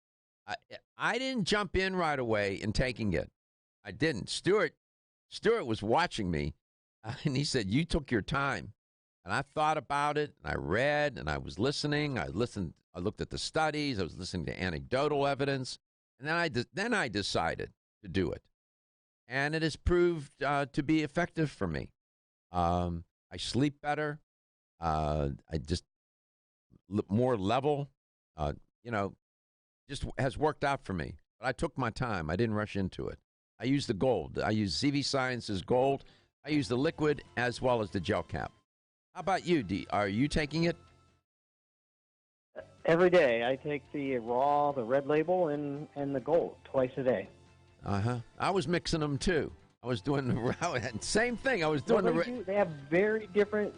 I didn't jump in right away in taking it. I didn't. Stuart was watching me, and he said, "You took your time." And I thought about it, and I read, and I was listening. I looked at the studies. I was listening to anecdotal evidence, and then I decided to do it. And it has proved to be effective for me. I sleep better. I just more level. Just has worked out for me. But I took my time. I didn't rush into it. I used the gold. I used CV Sciences Gold. I used the liquid as well as the gel cap. How about you, D? Are you taking it? Every day. I take the raw, the red label, and the gold twice a day. I was mixing them too. I was doing the same thing. I was doing they have very different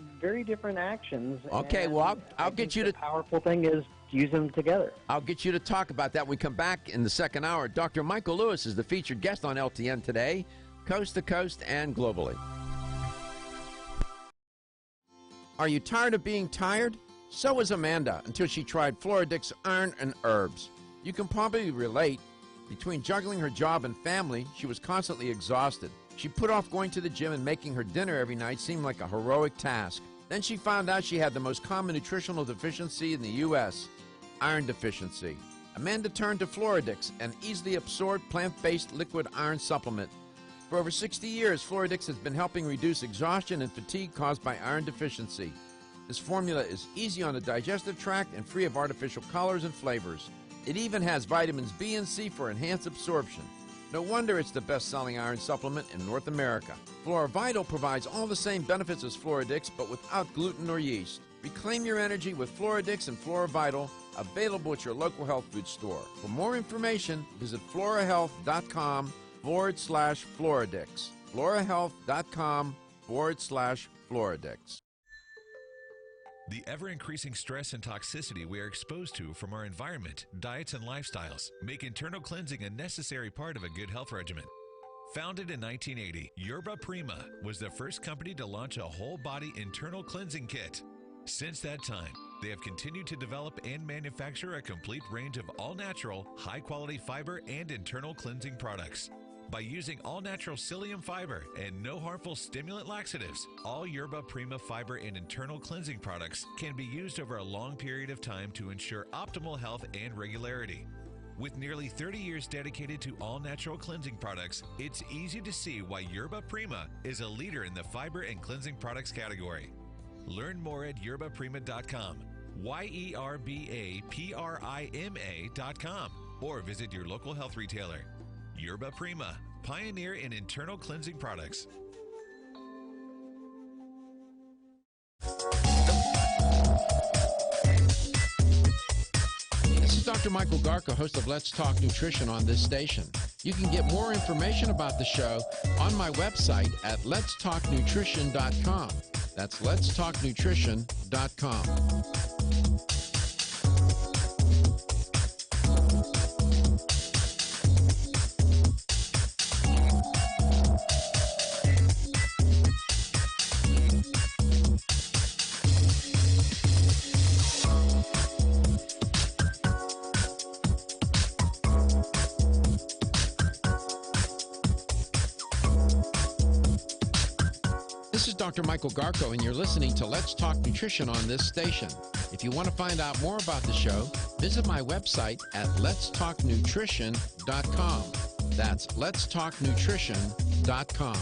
actions. Okay, well, I'll get you to. The powerful thing is use them together. I'll get you to talk about that when we come back in the second hour. Dr. Michael Lewis is the featured guest on LTN today, coast to coast and globally. Are you tired of being tired? So was Amanda until she tried Floridix Iron and Herbs. You can probably relate. Between juggling her job and family, she was constantly exhausted. She put off going to the gym and making her dinner every night seem like a heroic task. Then she found out she had the most common nutritional deficiency in the U.S., iron deficiency. Amanda turned to Floradix, an easily absorbed plant-based liquid iron supplement. For over 60 years, Floradix has been helping reduce exhaustion and fatigue caused by iron deficiency. This formula is easy on the digestive tract and free of artificial colors and flavors. It even has vitamins B and C for enhanced absorption. No wonder it's the best-selling iron supplement in North America. FloraVital provides all the same benefits as Floradix, but without gluten or yeast. Reclaim your energy with Floradix and FloraVital, available at your local health food store. For more information, visit florahealth.com/Floradix. florahealth.com/Floradix. The ever-increasing stress and toxicity we are exposed to from our environment, diets, and lifestyles make internal cleansing a necessary part of a good health regimen. Founded in 1980, Yerba Prima was the first company to launch a whole-body internal cleansing kit. Since that time, they have continued to develop and manufacture a complete range of all-natural, high-quality fiber and internal cleansing products. By using all-natural psyllium fiber and no harmful stimulant laxatives, all Yerba Prima fiber and internal cleansing products can be used over a long period of time to ensure optimal health and regularity. With nearly 30 years dedicated to all-natural cleansing products, it's easy to see why Yerba Prima is a leader in the fiber and cleansing products category. Learn more at yerbaprima.com, YERBAPRIMA.com, or visit your local health retailer. Yerba Prima, pioneer in internal cleansing products. This is Dr. Michael Garko, host of Let's Talk Nutrition on this station. You can get more information about the show on my website at letstalknutrition.com. That's letstalknutrition.com. Dr. Michael Garko, and you're listening to Let's Talk Nutrition on this station. If you want to find out more about the show, visit my website at letstalknutrition.com. That's letstalknutrition.com.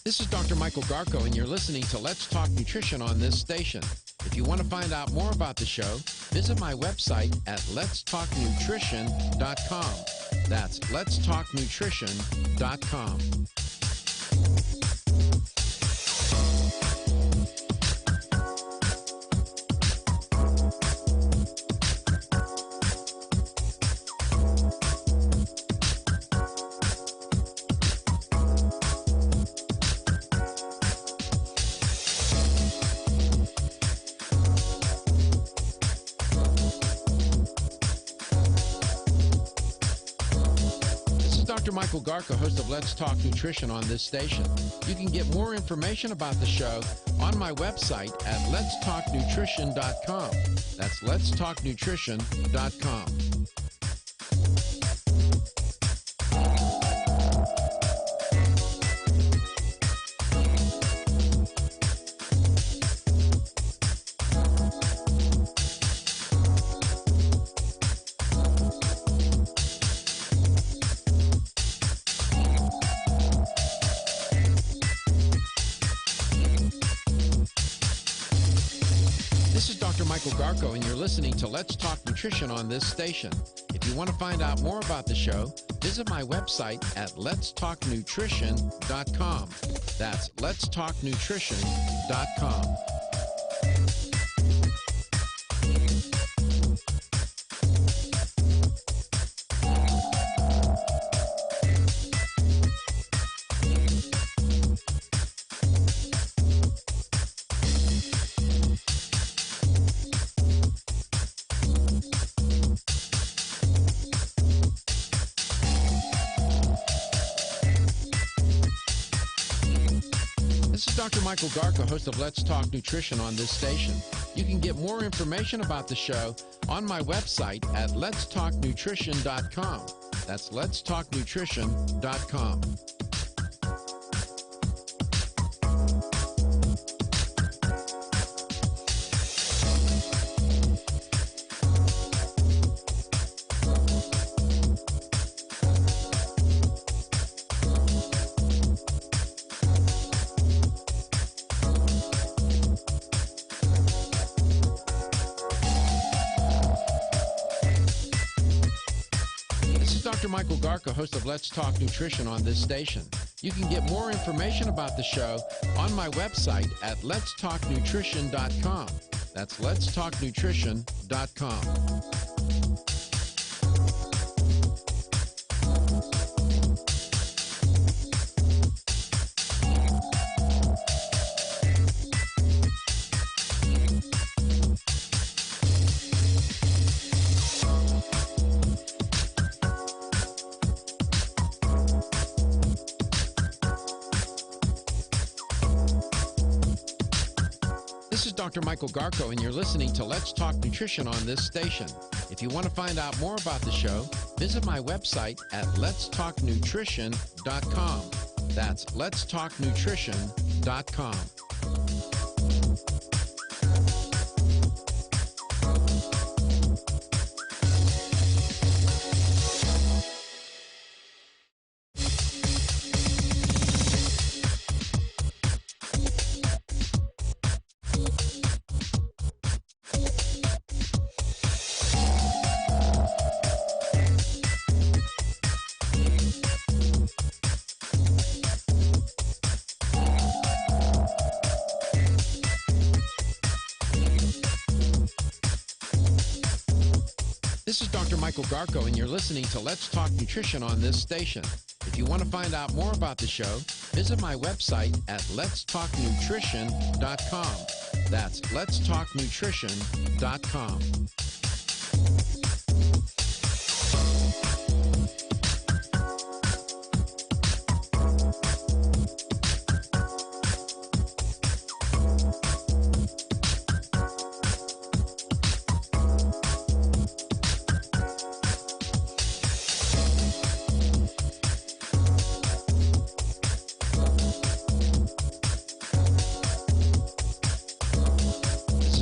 This is Dr. Michael Garko, and you're listening to Let's Talk Nutrition on this station. If you want to find out more about the show, visit my website at letstalknutrition.com. That's letstalknutrition.com. Dr. Michael Garko, host of Let's Talk Nutrition on this station. You can get more information about the show on my website at letstalknutrition.com. That's letstalknutrition.com. This is Dr. Michael Garko, and you're listening to Let's Talk Nutrition on this station. If you want to find out more about the show, visit my website at letstalknutrition.com. That's letstalknutrition.com. Dr. Michael Garko, host of Let's Talk Nutrition on this station. You can get more information about the show on my website at letstalknutrition.com. That's letstalknutrition.com. Dr. Michael Garko, host of Let's Talk Nutrition on this station. You can get more information about the show on my website at letstalknutrition.com. That's letstalknutrition.com. This is Dr. Michael Garko, and you're listening to Let's Talk Nutrition on this station. If you want to find out more about the show, visit my website at letstalknutrition.com. That's letstalknutrition.com. This is Dr. Michael Garko, and you're listening to Let's Talk Nutrition on this station. If you want to find out more about the show, visit my website at letstalknutrition.com. That's letstalknutrition.com.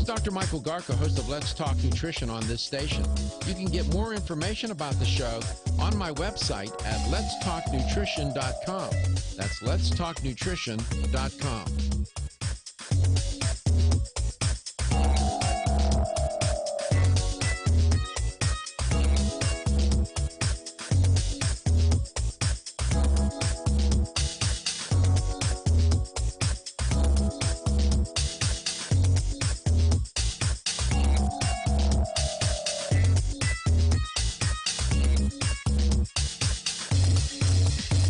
Dr. Michael Garko, host of Let's Talk Nutrition on this station. You can get more information about the show on my website at letstalknutrition.com. That's letstalknutrition.com.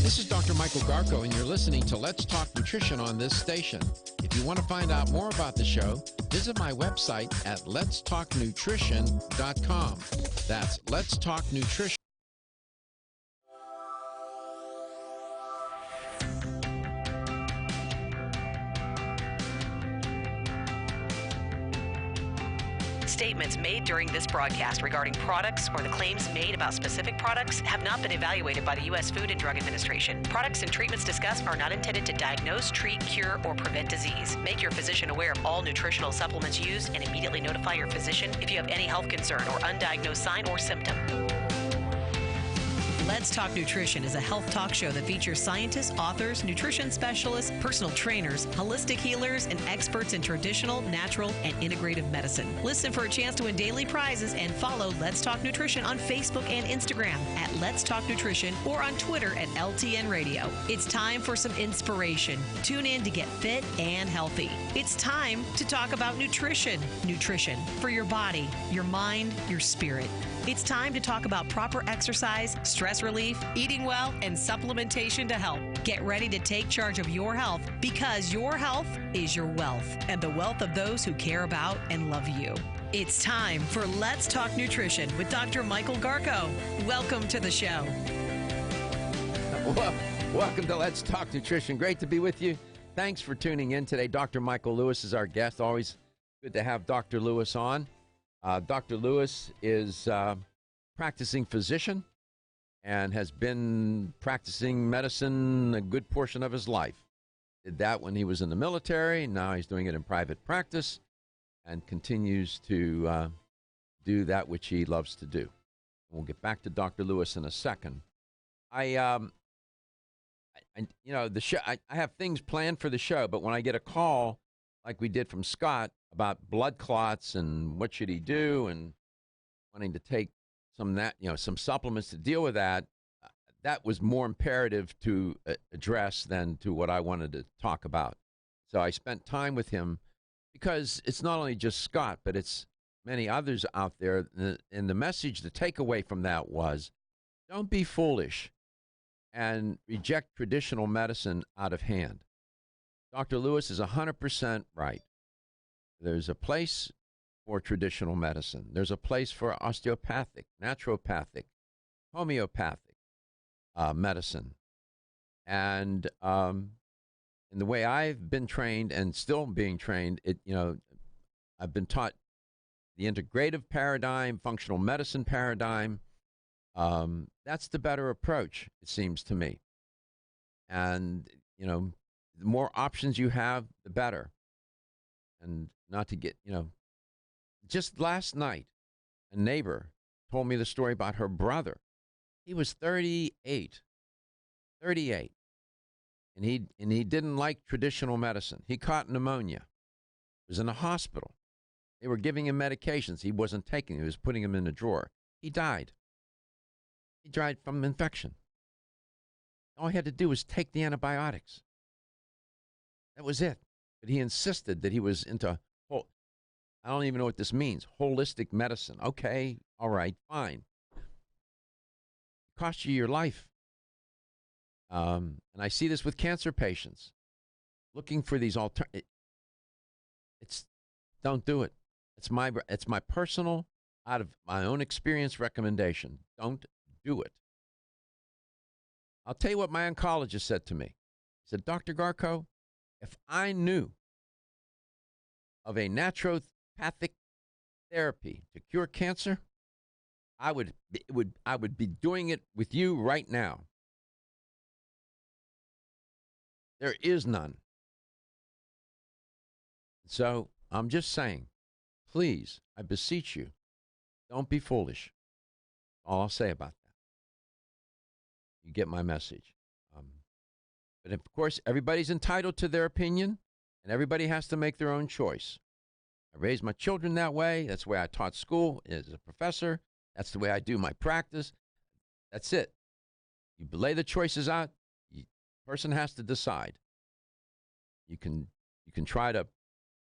This is Dr. Michael Garko, and you're listening to Let's Talk Nutrition on this station. If you want to find out more about the show, visit my website at letstalknutrition.com. That's letstalknutrition. Statements made during this broadcast regarding products or the claims made about specific products have not been evaluated by the U.S. Food and Drug Administration. Products and treatments discussed are not intended to diagnose, treat, cure, or prevent disease. Make your physician aware of all nutritional supplements used and immediately notify your physician if you have any health concern or undiagnosed sign or symptom. Let's Talk Nutrition is a health talk show that features scientists, authors, nutrition specialists, personal trainers, holistic healers, and experts in traditional, natural, and integrative medicine. Listen for a chance to win daily prizes and follow Let's Talk Nutrition on Facebook and Instagram at Let's Talk Nutrition or on Twitter at LTN Radio. It's time for some inspiration. Tune in to get fit and healthy. It's time to talk about nutrition. Nutrition for your body, your mind, your spirit. It's time to talk about proper exercise, stress relief, eating well, and supplementation to help. Get ready to take charge of your health because your health is your wealth and the wealth of those who care about and love you. It's time for Let's Talk Nutrition with Dr. Michael Garko. Welcome to the show. Welcome to Let's Talk Nutrition. Great to be with you. Thanks for tuning in today. Dr. Michael Lewis is our guest. Always good to have Dr. Lewis on. Dr. Lewis is a practicing physician and has been practicing medicine a good portion of his life. Did that when he was in the military. Now he's doing it in private practice and continues to do that which he loves to do. We'll get back to Dr. Lewis in a second. The show. I have things planned for the show, but when I get a call like we did from Scott about blood clots and what should he do and wanting to take some supplements to deal with that, that was more imperative to address than to what I wanted to talk about. So I spent time with him because it's not only just Scott, but it's many others out there. And the message, the takeaway from that was, don't be foolish and reject traditional medicine out of hand. Dr. Lewis is 100% right. There's a place for traditional medicine. There's a place for osteopathic, naturopathic, homeopathic medicine. And in the way I've been trained and still being trained, I've been taught the integrative paradigm, functional medicine paradigm. That's the better approach, it seems to me. And, the more options you have, the better. And not to get, just last night, a neighbor told me the story about her brother. He was 38. And he didn't like traditional medicine. He caught pneumonia. Was in a hospital. They were giving him medications he wasn't taking. He was putting them in a drawer. He died. He died from infection. All he had to do was take the antibiotics. That was it. But he insisted that he was into I don't even know what this means. Holistic medicine. Okay, all right, fine. It costs you your life. And I see this with cancer patients looking for these alternatives. Don't do it. It's my personal, out of my own experience, recommendation. Don't do it. I'll tell you what my oncologist said to me. He said, Dr. Garko, if I knew of a naturopathic therapy to cure cancer, I would be doing it with you right now. There is none. So I'm just saying, please, I beseech you, don't be foolish. All I'll say about that. You get my message. But of course, everybody's entitled to their opinion, and everybody has to make their own choice. I raised my children that way. That's the way I taught school as a professor. That's the way I do my practice. That's it. You lay the choices out. The person has to decide. You can try to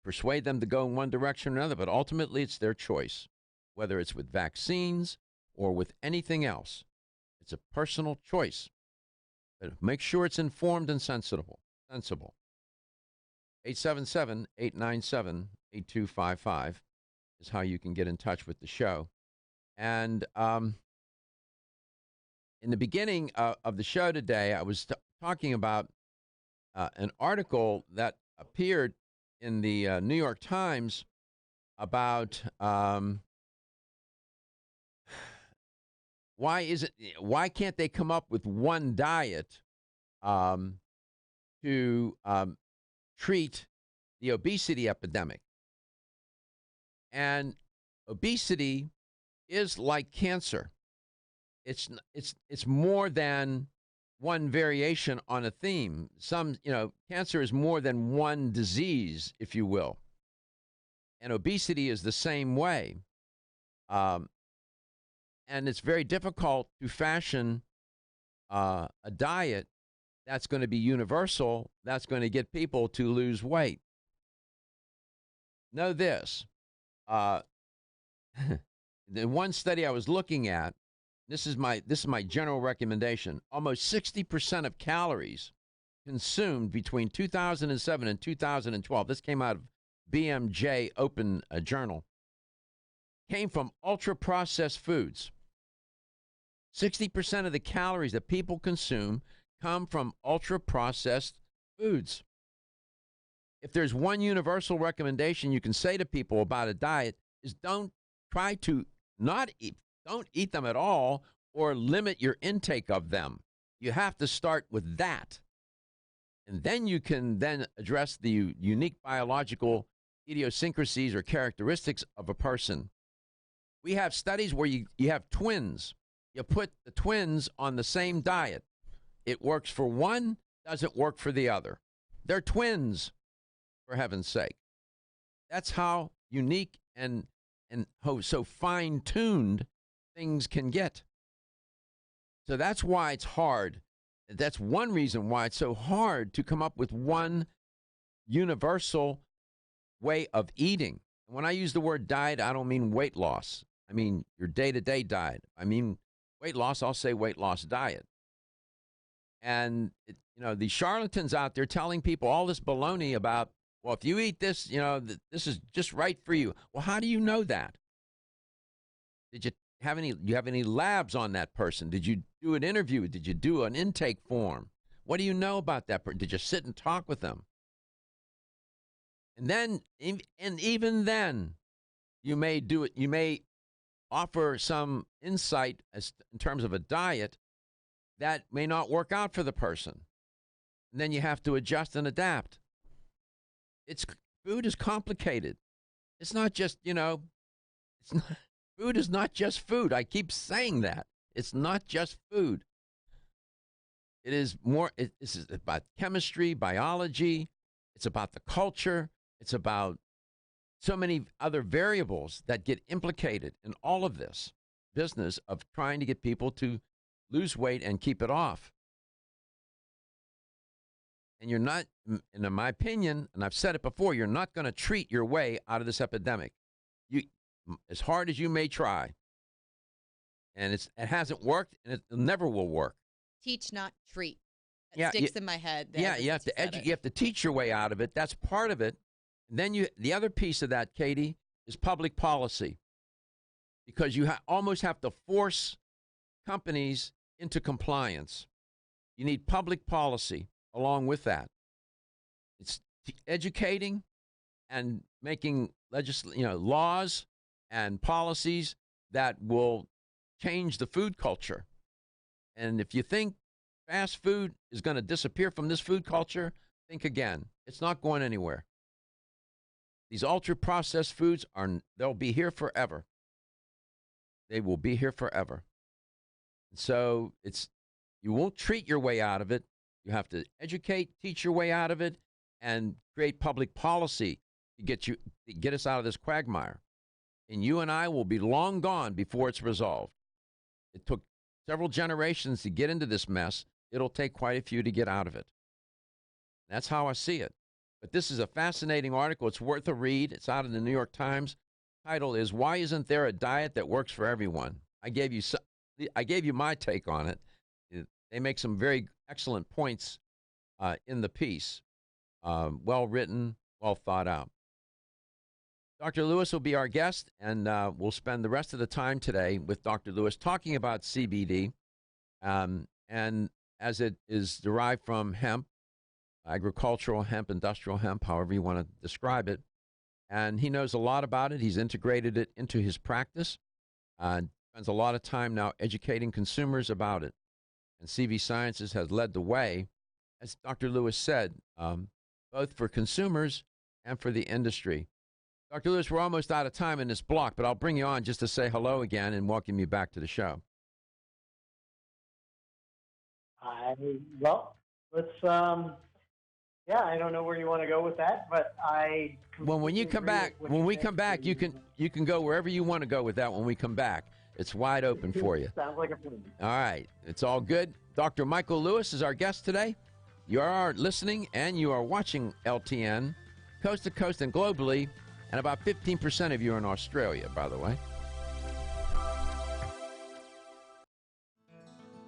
persuade them to go in one direction or another, but ultimately it's their choice, whether it's with vaccines or with anything else. It's a personal choice. But make sure it's informed and sensible. 877-897-8255 is how you can get in touch with the show. And in the beginning of the show today, I was talking about an article that appeared in the New York Times about why can't they come up with one diet to treat the obesity epidemic? And obesity is like cancer. It's more than one variation on a theme. Cancer is more than one disease, if you will. And obesity is the same way. And it's very difficult to fashion a diet that's going to be universal, that's going to get people to lose weight. Know this. The one study I was looking at, this is my general recommendation. Almost 60% of calories consumed between 2007 and 2012, this came out of BMJ Open Journal, came from ultra-processed foods. 60% of the calories that people consume come from ultra-processed foods. if there's one universal recommendation you can say to people about a diet is don't eat them at all or limit your intake of them. You have to start with that. And then you can then address the unique biological idiosyncrasies or characteristics of a person. We have studies where you have twins. You put the twins on the same diet. It works for one, doesn't work for the other. They're twins, for heaven's sake. That's how unique and so fine-tuned things can get. So that's why it's hard. That's one reason why it's so hard to come up with one universal way of eating. When I use the word diet, I don't mean weight loss. I mean your day-to-day diet. I mean weight loss, I'll say weight loss diet. And, the charlatans out there telling people all this baloney about, well, if you eat this, this is just right for you. Well, how do you know that? Did you have any labs on that person? Did you do an interview? Did you do an intake form? What do you know about that person? Did you sit and talk with them? And even then, you may do it. You may offer some insight in terms of a diet that may not work out for the person. And then you have to adjust and adapt. Food is complicated. It's not just, food is not just food. I keep saying that. It's not just food. It is more, this is about chemistry, biology. It's about the culture. It's about so many other variables that get implicated in all of this business of trying to get people to lose weight and keep it off. And you're not, in my opinion, and I've said it before, you're not going to treat your way out of this epidemic. As hard as you may try. And it hasn't worked, and it never will work. Teach, not treat. That sticks in my head. You have to you have to teach your way out of it. That's part of it. And then the other piece of that, Katie, is public policy. Because you almost have to force companies into compliance. You need public policy along with that. It's educating and making laws and policies that will change the food culture. And if you think fast food is going to disappear from this food culture, think again. It's not going anywhere. These ultra-processed foods they'll be here forever. They will be here forever. So you won't treat your way out of it. You have to educate, teach your way out of it, and create public policy to get us out of this quagmire. And you and I will be long gone before it's resolved. It took several generations to get into this mess. It'll take quite a few to get out of it. That's how I see it. But this is a fascinating article. It's worth a read. It's out of the New York Times. Title is, Why Isn't There a Diet That Works for Everyone? I gave you my take on it. They make some very excellent points in the piece. Well written, well thought out. Dr. Lewis will be our guest, and we'll spend the rest of the time today with Dr. Lewis talking about CBD, and as it is derived from hemp, agricultural hemp, industrial hemp, however you want to describe it. And he knows a lot about it. He's integrated it into his practice and spends a lot of time now educating consumers about it. And CV Sciences has led the way, as Dr. Lewis said, both for consumers and for the industry. Dr. Lewis, we're almost out of time in this block, but I'll bring you on just to say hello again and welcome you back to the show. I don't know where you want to go with that, but when we come back, you can go wherever you want to go with that when we come back. It's wide open for you. Sounds like a plan. All right. It's all good. Dr. Michael Lewis is our guest today. You are listening and you are watching LTN, coast to coast and globally, and about 15% of you are in Australia, by the way.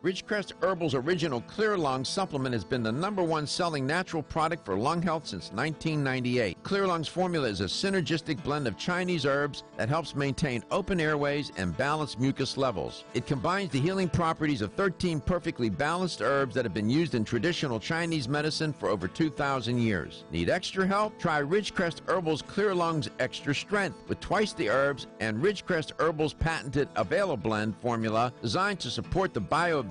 Ridgecrest Herbal's original Clear Lung supplement has been the #1 selling natural product for lung health since 1998. Clear Lung's formula is a synergistic blend of Chinese herbs that helps maintain open airways and balance mucus levels. It combines the healing properties of 13 perfectly balanced herbs that have been used in traditional Chinese medicine for over 2,000 years. Need extra help? Try Ridgecrest Herbal's Clear Lung's Extra Strength with twice the herbs and Ridgecrest Herbal's patented Avail Blend formula designed to support the bioavailability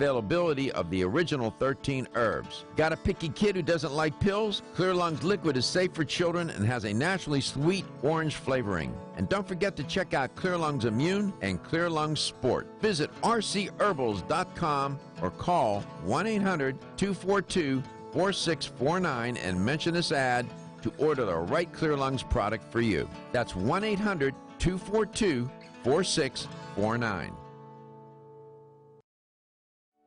of the original 13 herbs. Got a picky kid who doesn't like pills? Clear Lung's liquid is safe for children and has a naturally sweet orange flavoring. And don't forget to check out Clear Lungs Immune and Clear Lungs Sport. Visit rcherbals.com or call 1-800-242-4649 and mention this ad to order the right Clear Lungs product for you. That's 1-800-242-4649.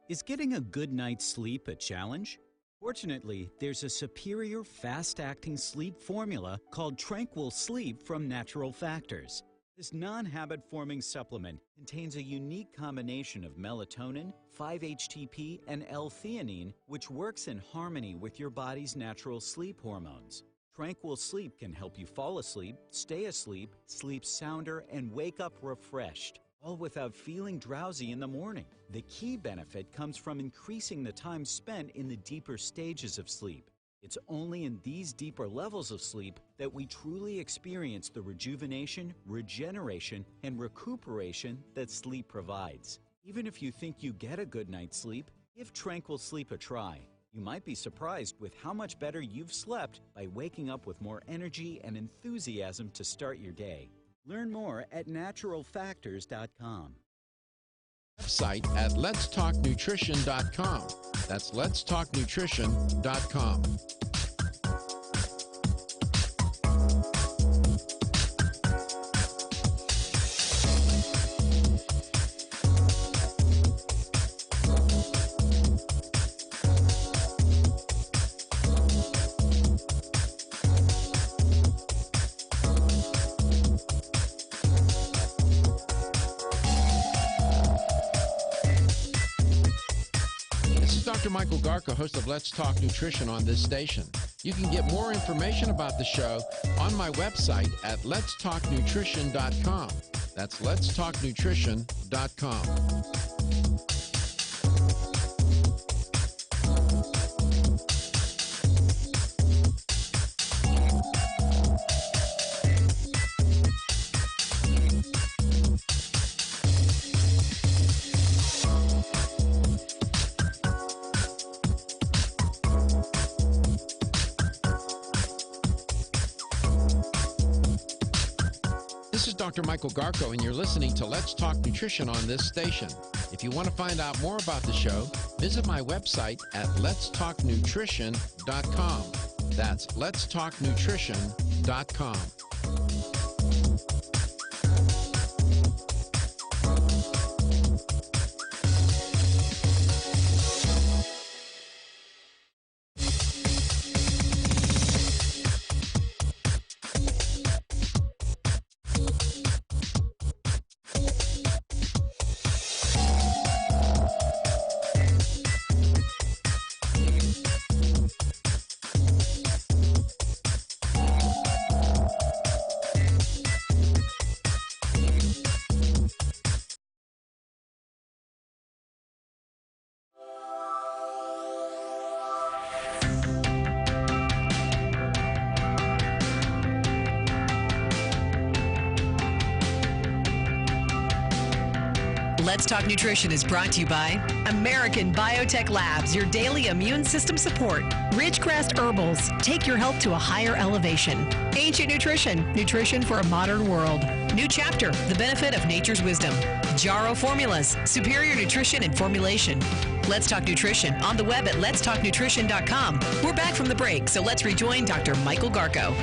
Is getting a good night's sleep a challenge? Fortunately, there's a superior fast-acting sleep formula called Tranquil Sleep from Natural Factors. This non-habit-forming supplement contains a unique combination of melatonin, 5-HTP, and L-theanine, which works in harmony with your body's natural sleep hormones. Tranquil Sleep can help you fall asleep, stay asleep, sleep sounder, and wake up refreshed, all without feeling drowsy in the morning. The key benefit comes from increasing the time spent in the deeper stages of sleep. It's only in these deeper levels of sleep that we truly experience the rejuvenation, regeneration, and recuperation that sleep provides. Even if you think you get a good night's sleep, give Tranquil Sleep a try. You might be surprised with how much better you've slept by waking up with more energy and enthusiasm to start your day. Learn more at naturalfactors.com. Website at letstalknutrition.com. That's letstalknutrition.com. Dr. Michael Garko, host of Let's Talk Nutrition on this station. You can get more information about the show on my website at letstalknutrition.com. That's letstalknutrition.com. This is Dr. Michael Garko, and you're listening to Let's Talk Nutrition on this station. If you want to find out more about the show, visit my website at letstalknutrition.com. That's letstalknutrition.com. Let's Talk Nutrition is brought to you by American Biotech Labs, your daily immune system support. Ridgecrest Herbals, take your health to a higher elevation. Ancient Nutrition, nutrition for a modern world. New Chapter, the benefit of nature's wisdom. Jarrow Formulas, superior nutrition and formulation. Let's Talk Nutrition on the web at letstalknutrition.com. We're back from the break, so let's rejoin Dr. Michael Garko.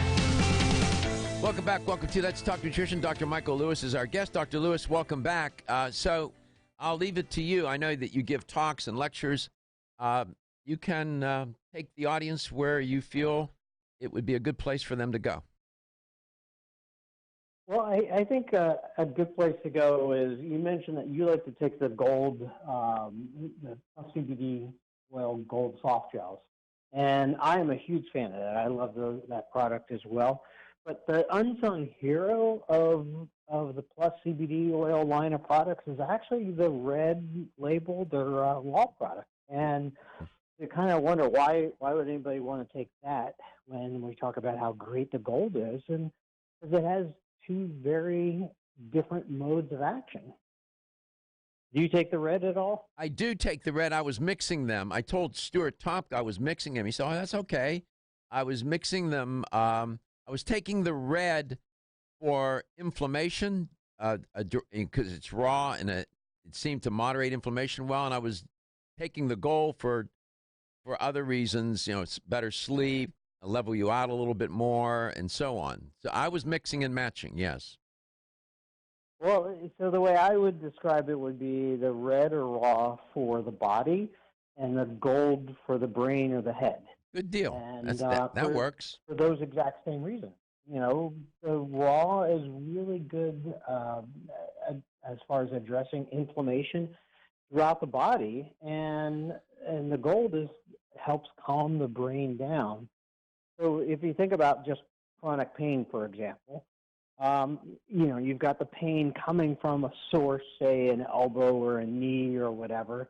Welcome back. Welcome to Let's Talk Nutrition. Dr. Michael Lewis is our guest. Dr. Lewis, welcome back. So I'll leave it to you. I know that you give talks and lectures. You can take the audience where you feel it would be a good place for them to go. Well, I think a good place to go is you mentioned that you like to take the gold, the CBD oil gold soft gels. And I am a huge fan of that. I love that product as well. But the unsung hero of the Plus CBD oil line of products is actually the red labeled or raw product. And you kind of wonder why would anybody want to take that when we talk about how great the gold is, and because it has two very different modes of action. Do you take the red at all? I do take the red. I was mixing them. I told Stuart Top I was mixing them. He said, "Oh, that's okay." I was mixing them. I was taking the red for inflammation because it's raw and it seemed to moderate inflammation well. And I was taking the gold for other reasons. It's better sleep, level you out a little bit more, and so on. So I was mixing and matching. Yes. Well, so the way I would describe it would be the red or raw for the body and the gold for the brain or the head. Good deal. And that works. For those exact same reasons. The raw is really good as far as addressing inflammation throughout the body, and the gold helps calm the brain down. So if you think about just chronic pain, for example, you've got the pain coming from a source, say an elbow or a knee or whatever.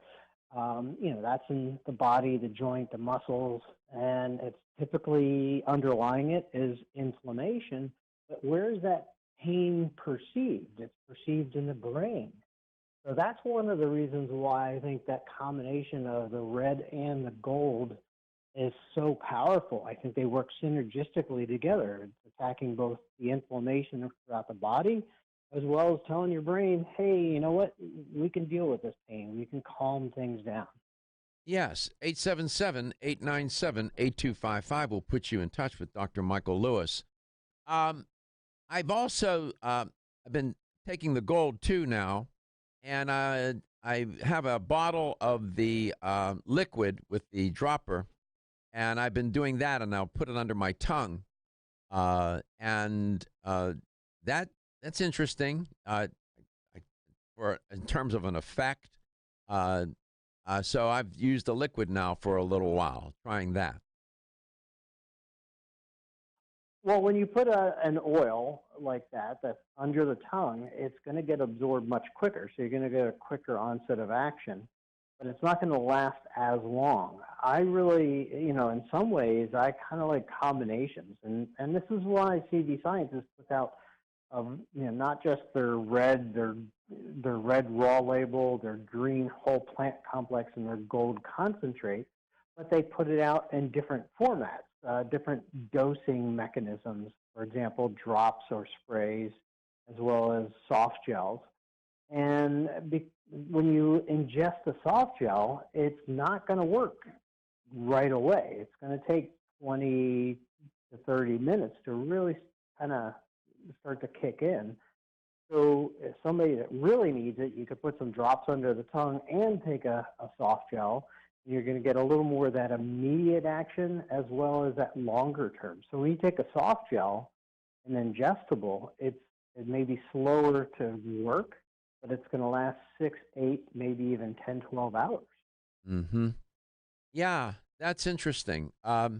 That's in the body, the joint, the muscles, and it's typically underlying it is inflammation. But where is that pain perceived? It's perceived in the brain. So that's one of the reasons why I think that combination of the red and the gold is so powerful. I think they work synergistically together. It's attacking both the inflammation throughout the body as well as telling your brain, hey, you know what? We can deal with this pain. We can calm things down. Yes, 877-897-8255 will put you in touch with Dr. Michael Lewis. I've also I've been taking the gold too now, and I have a bottle of the liquid with the dropper, and I've been doing that, and I'll put it under my tongue, and that's interesting in terms of an effect. So I've used the liquid now for a little while, trying that. Well, when you put an oil like that's under the tongue, it's going to get absorbed much quicker. So you're going to get a quicker onset of action, but it's not going to last as long. I really, in some ways, I kind of like combinations. And this is why CV Sciences puts out, not just their red raw label, their green whole plant complex, and their gold concentrate, but they put it out in different formats, different dosing mechanisms, for example, drops or sprays, as well as soft gels. And when you ingest a soft gel, it's not going to work right away. It's going to take 20 to 30 minutes to really kind of start to kick in. So if somebody that really needs it, you could put some drops under the tongue and take a soft gel. You're going to get a little more of that immediate action as well as that longer term. So when you take a soft gel, an ingestible, it may be slower to work, but it's going to last 6, 8, maybe even 10, 12 hours. Mm-hmm. Yeah, that's interesting. I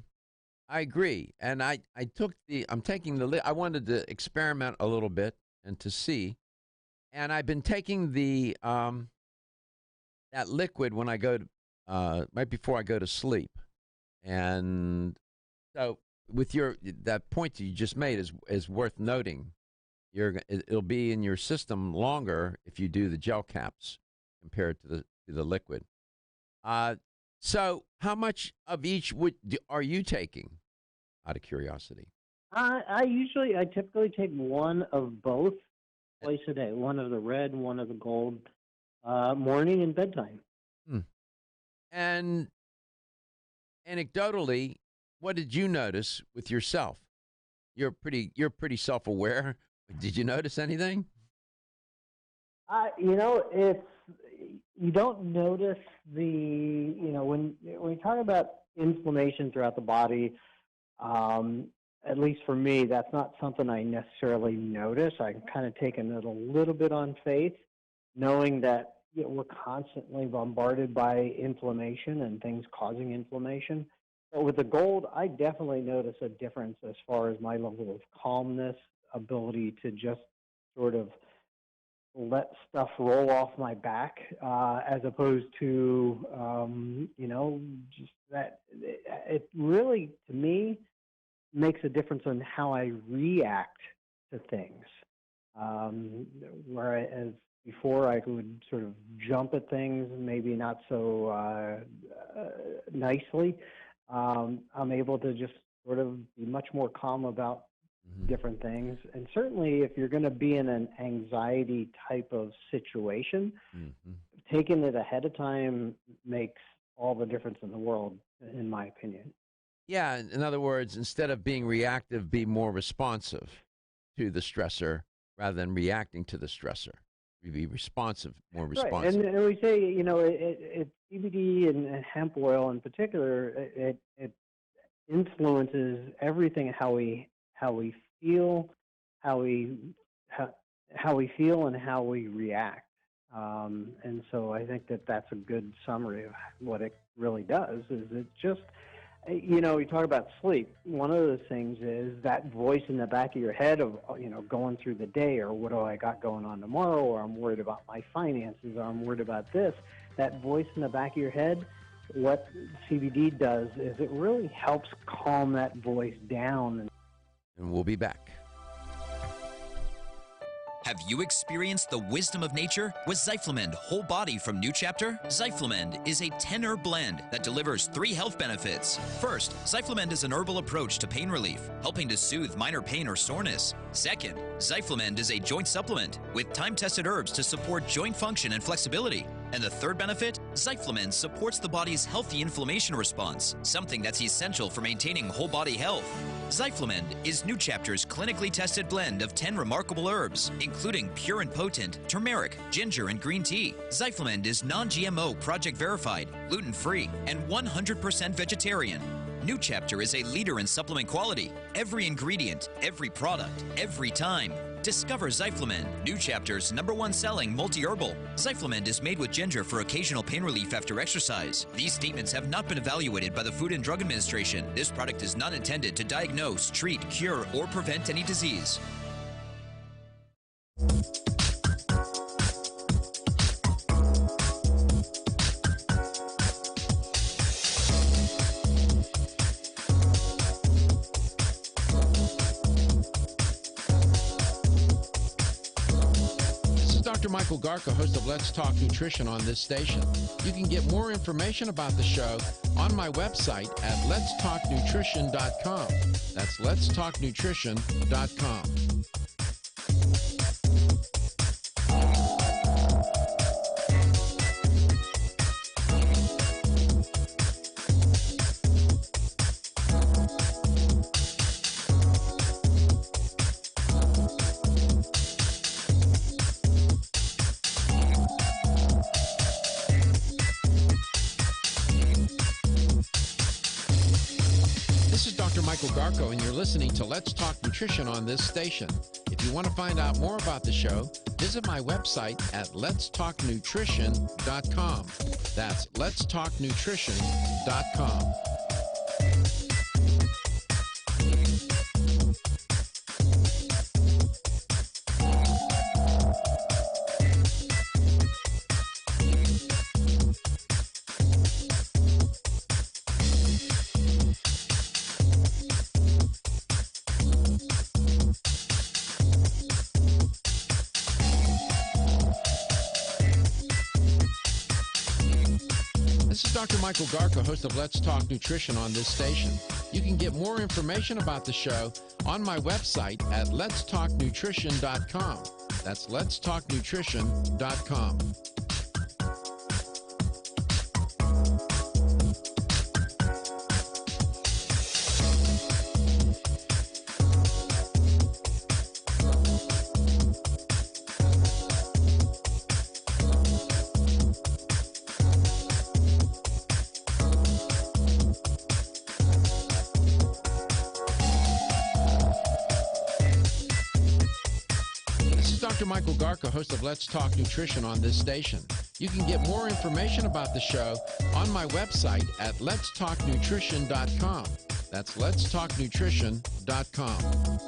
agree. And I wanted to experiment a little bit and to see. And I've been taking the that liquid when I go to, right before I go to sleep. And so with that point that you just made is worth noting. It'll be in your system longer if you do the gel caps compared to the liquid. So how much of each are you taking, out of curiosity? I typically take one of both twice a day, one of the red, one of the gold, morning and bedtime. And anecdotally, what did you notice with yourself? You're pretty self-aware. Did you notice anything? It's you don't notice when you talk about inflammation throughout the body, at least for me, that's not something I necessarily notice. I'm kind of taking it a little bit on faith, knowing that we're constantly bombarded by inflammation and things causing inflammation. But with the gold, I definitely notice a difference as far as my level of calmness, ability to just sort of let stuff roll off my back, as opposed to, just that it really, to me, makes a difference on how I react to things. Whereas before I would sort of jump at things, maybe not so nicely, I'm able to just sort of be much more calm about different things. And certainly if you're going to be in an anxiety type of situation, taking it ahead of time makes all the difference in the world, in my opinion. Yeah, in other words, instead of being reactive, be more responsive to the stressor rather than reacting to the stressor. Be responsive, more responsive. Right, and we say, CBD and hemp oil in particular, it influences everything, how we feel, how we feel, and how we react. And so I think that's a good summary of what it really does. Is it just, we talk about sleep. One of the things is that voice in the back of your head of, going through the day, or what do I got going on tomorrow, or I'm worried about my finances, or I'm worried about this. That voice in the back of your head, what CBD does is it really helps calm that voice down. And we'll be back. Have you experienced the wisdom of nature with Zyflamend Whole Body from New Chapter? Zyflamend is a 10-herb blend that delivers 3 health benefits. First, Zyflamend is an herbal approach to pain relief, helping to soothe minor pain or soreness. Second, Zyflamend is a joint supplement with time-tested herbs to support joint function and flexibility. And the third benefit, Zyflamend supports the body's healthy inflammation response, something that's essential for maintaining whole body health. Zyflamend is New Chapter's clinically tested blend of 10 remarkable herbs, including pure and potent turmeric, ginger, and green tea. Zyflamend is non-GMO, project verified, gluten-free, and 100% vegetarian. New Chapter is a leader in supplement quality. Every ingredient, every product, every time. Discover Zyflamend, New Chapter's #1 selling multi-herbal. Zyflamend is made with ginger for occasional pain relief after exercise. These statements have not been evaluated by the Food and Drug Administration. This product is not intended to diagnose, treat, cure, or prevent any disease. Dr. Michael Garka, host of Let's Talk Nutrition on this station. You can get more information about the show on my website at letstalknutrition.com. That's letstalknutrition.com. Michael Garko, and you're listening to Let's Talk Nutrition on this station. If you want to find out more about the show, visit my website at letstalknutrition.com. That's letstalknutrition.com. Dr. Michael Garka, host of Let's Talk Nutrition on this station. You can get more information about the show on my website at letstalknutrition.com. That's letstalknutrition.com. Dr. Michael Garko, host of Let's Talk Nutrition on this station. You can get more information about the show on my website at letstalknutrition.com. That's letstalknutrition.com.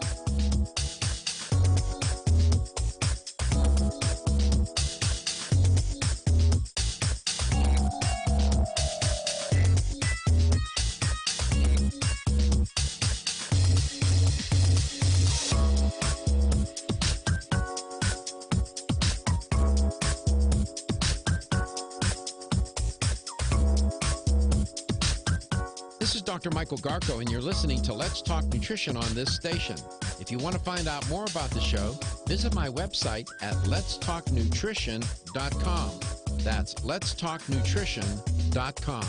This is Dr. Michael Garko, and you're listening to Let's Talk Nutrition on this station. If you want to find out more about the show, visit my website at letstalknutrition.com. That's letstalknutrition.com.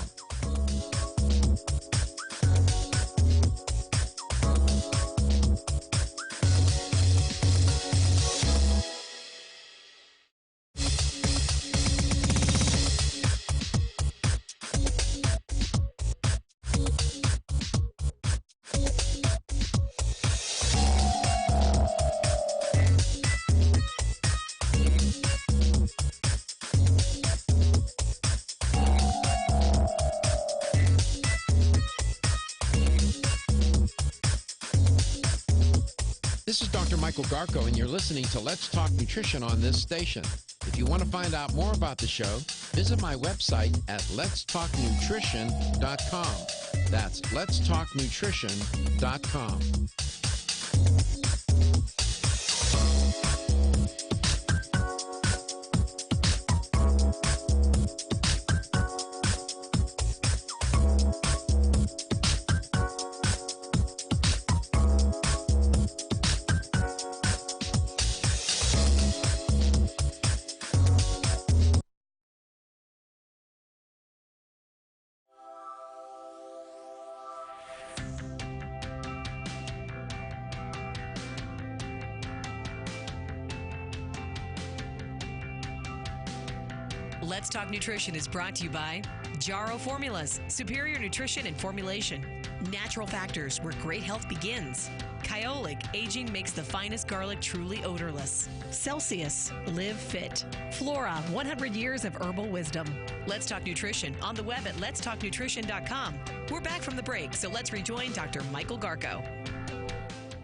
This is Dr. Michael Garko, and you're listening to Let's Talk Nutrition on this station. If you want to find out more about the show, visit my website at letstalknutrition.com. That's letstalknutrition.com. Let's Talk Nutrition is brought to you by Jarrow Formulas, superior nutrition and formulation. Natural Factors, where great health begins. Kyolic, aging makes the finest garlic truly odorless. Celsius, live fit. Flora, 100 years of herbal wisdom. Let's Talk Nutrition on the web at letstalknutrition.com. We're back from the break, so let's rejoin Dr. Michael Garko.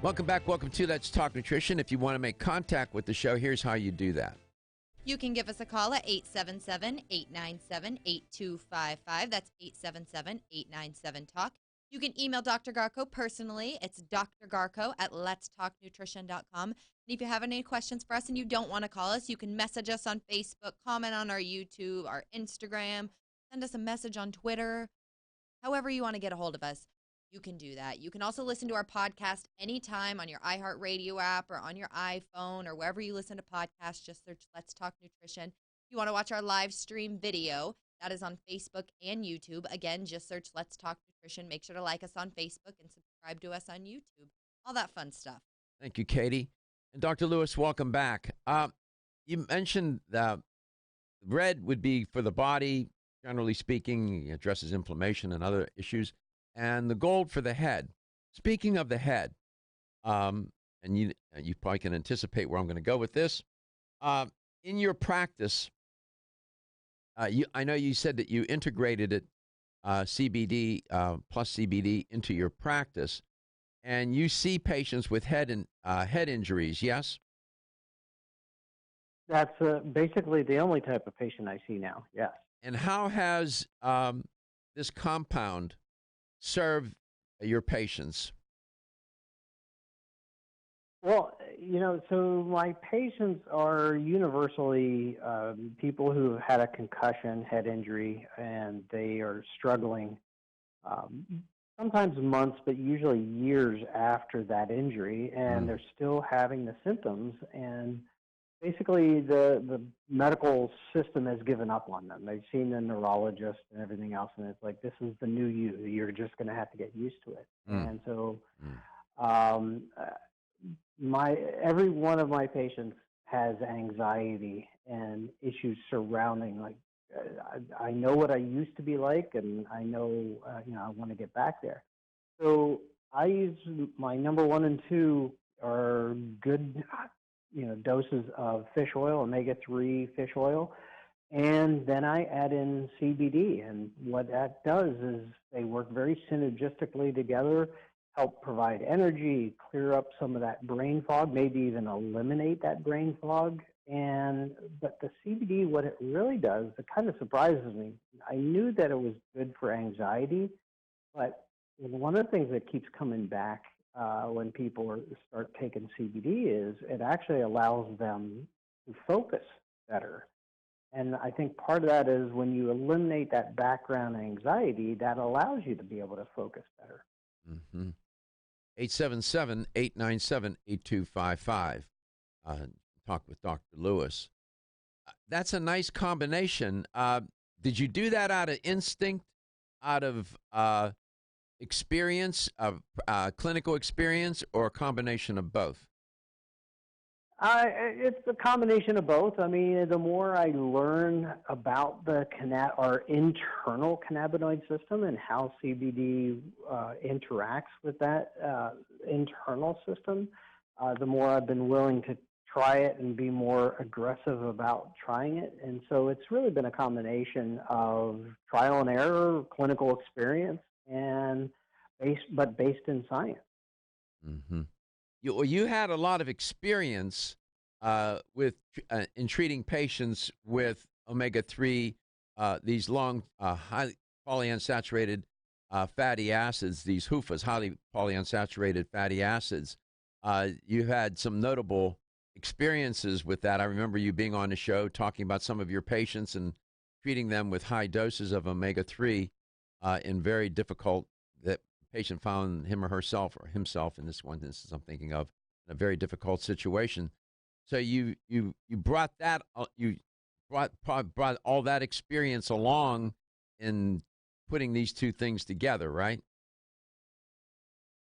Welcome back. Welcome to Let's Talk Nutrition. If you want to make contact with the show, here's how you do that. You can give us a call at 877-897-8255. That's 877-897-TALK. You can email Dr. Garko personally. It's drgarko at letstalknutrition.com. And if you have any questions for us and you don't want to call us, you can message us on Facebook, comment on our YouTube, our Instagram, send us a message on Twitter. However you want to get a hold of us, you can do that. You can also listen to our podcast anytime on your iHeartRadio app or on your iPhone or wherever you listen to podcasts. Just search Let's Talk Nutrition. If you want to watch our live stream video, that is on Facebook and YouTube. Again, just search Let's Talk Nutrition. Make sure to like us on Facebook and subscribe to us on YouTube. All that fun stuff. Thank you, Katie. And Dr. Lewis, welcome back. You mentioned that red would be for the body, generally speaking, it addresses inflammation and other issues, and the gold for the head. Speaking of the head, and you probably can anticipate where I'm going to go with this. In your practice, I know you said that you integrated it, CBD plus CBD into your practice, and you see patients with head injuries, yes? That's basically the only type of patient I see now, yes. And how has this compound served your patients? Well, so my patients are universally people who had a concussion, head injury, and they are struggling sometimes months, but usually years after that injury, and they're still having the symptoms. And basically, the medical system has given up on them. They've seen the neurologist and everything else, and it's like, this is the new you. You're just going to have to get used to it. And so every one of my patients has anxiety and issues surrounding, like, I know what I used to be like, and I know, I want to get back there. So I use my number 1 and 2 are good. doses of fish oil, omega-3 fish oil, and then I add in CBD. And what that does is they work very synergistically together, help provide energy, clear up some of that brain fog, maybe even eliminate that brain fog. But the CBD, what it really does, it kind of surprises me. I knew that it was good for anxiety, but one of the things that keeps coming back when people start taking CBD is it actually allows them to focus better. And I think part of that is when you eliminate that background anxiety, that allows you to be able to focus better. Mm-hmm. 877-897-8255. Talk with Dr. Lewis. That's a nice combination. Did you do that out of instinct, out of experience, of clinical experience, or a combination of both? It's a combination of both. I mean, the more I learn about our internal cannabinoid system and how CBD interacts with that internal system, the more I've been willing to try it and be more aggressive about trying it. And so it's really been a combination of trial and error, clinical experience, and based in science. Mm-hmm. You had a lot of experience in treating patients with omega-3, these long, highly polyunsaturated fatty acids, these HUFAs, highly polyunsaturated fatty acids. You had some notable experiences with that. I remember you being on the show talking about some of your patients and treating them with high doses of omega-3 in very difficult, that patient found him or herself or himself in this one instance I'm thinking of, in a very difficult situation. So you brought that brought all that experience along in putting these two things together, right?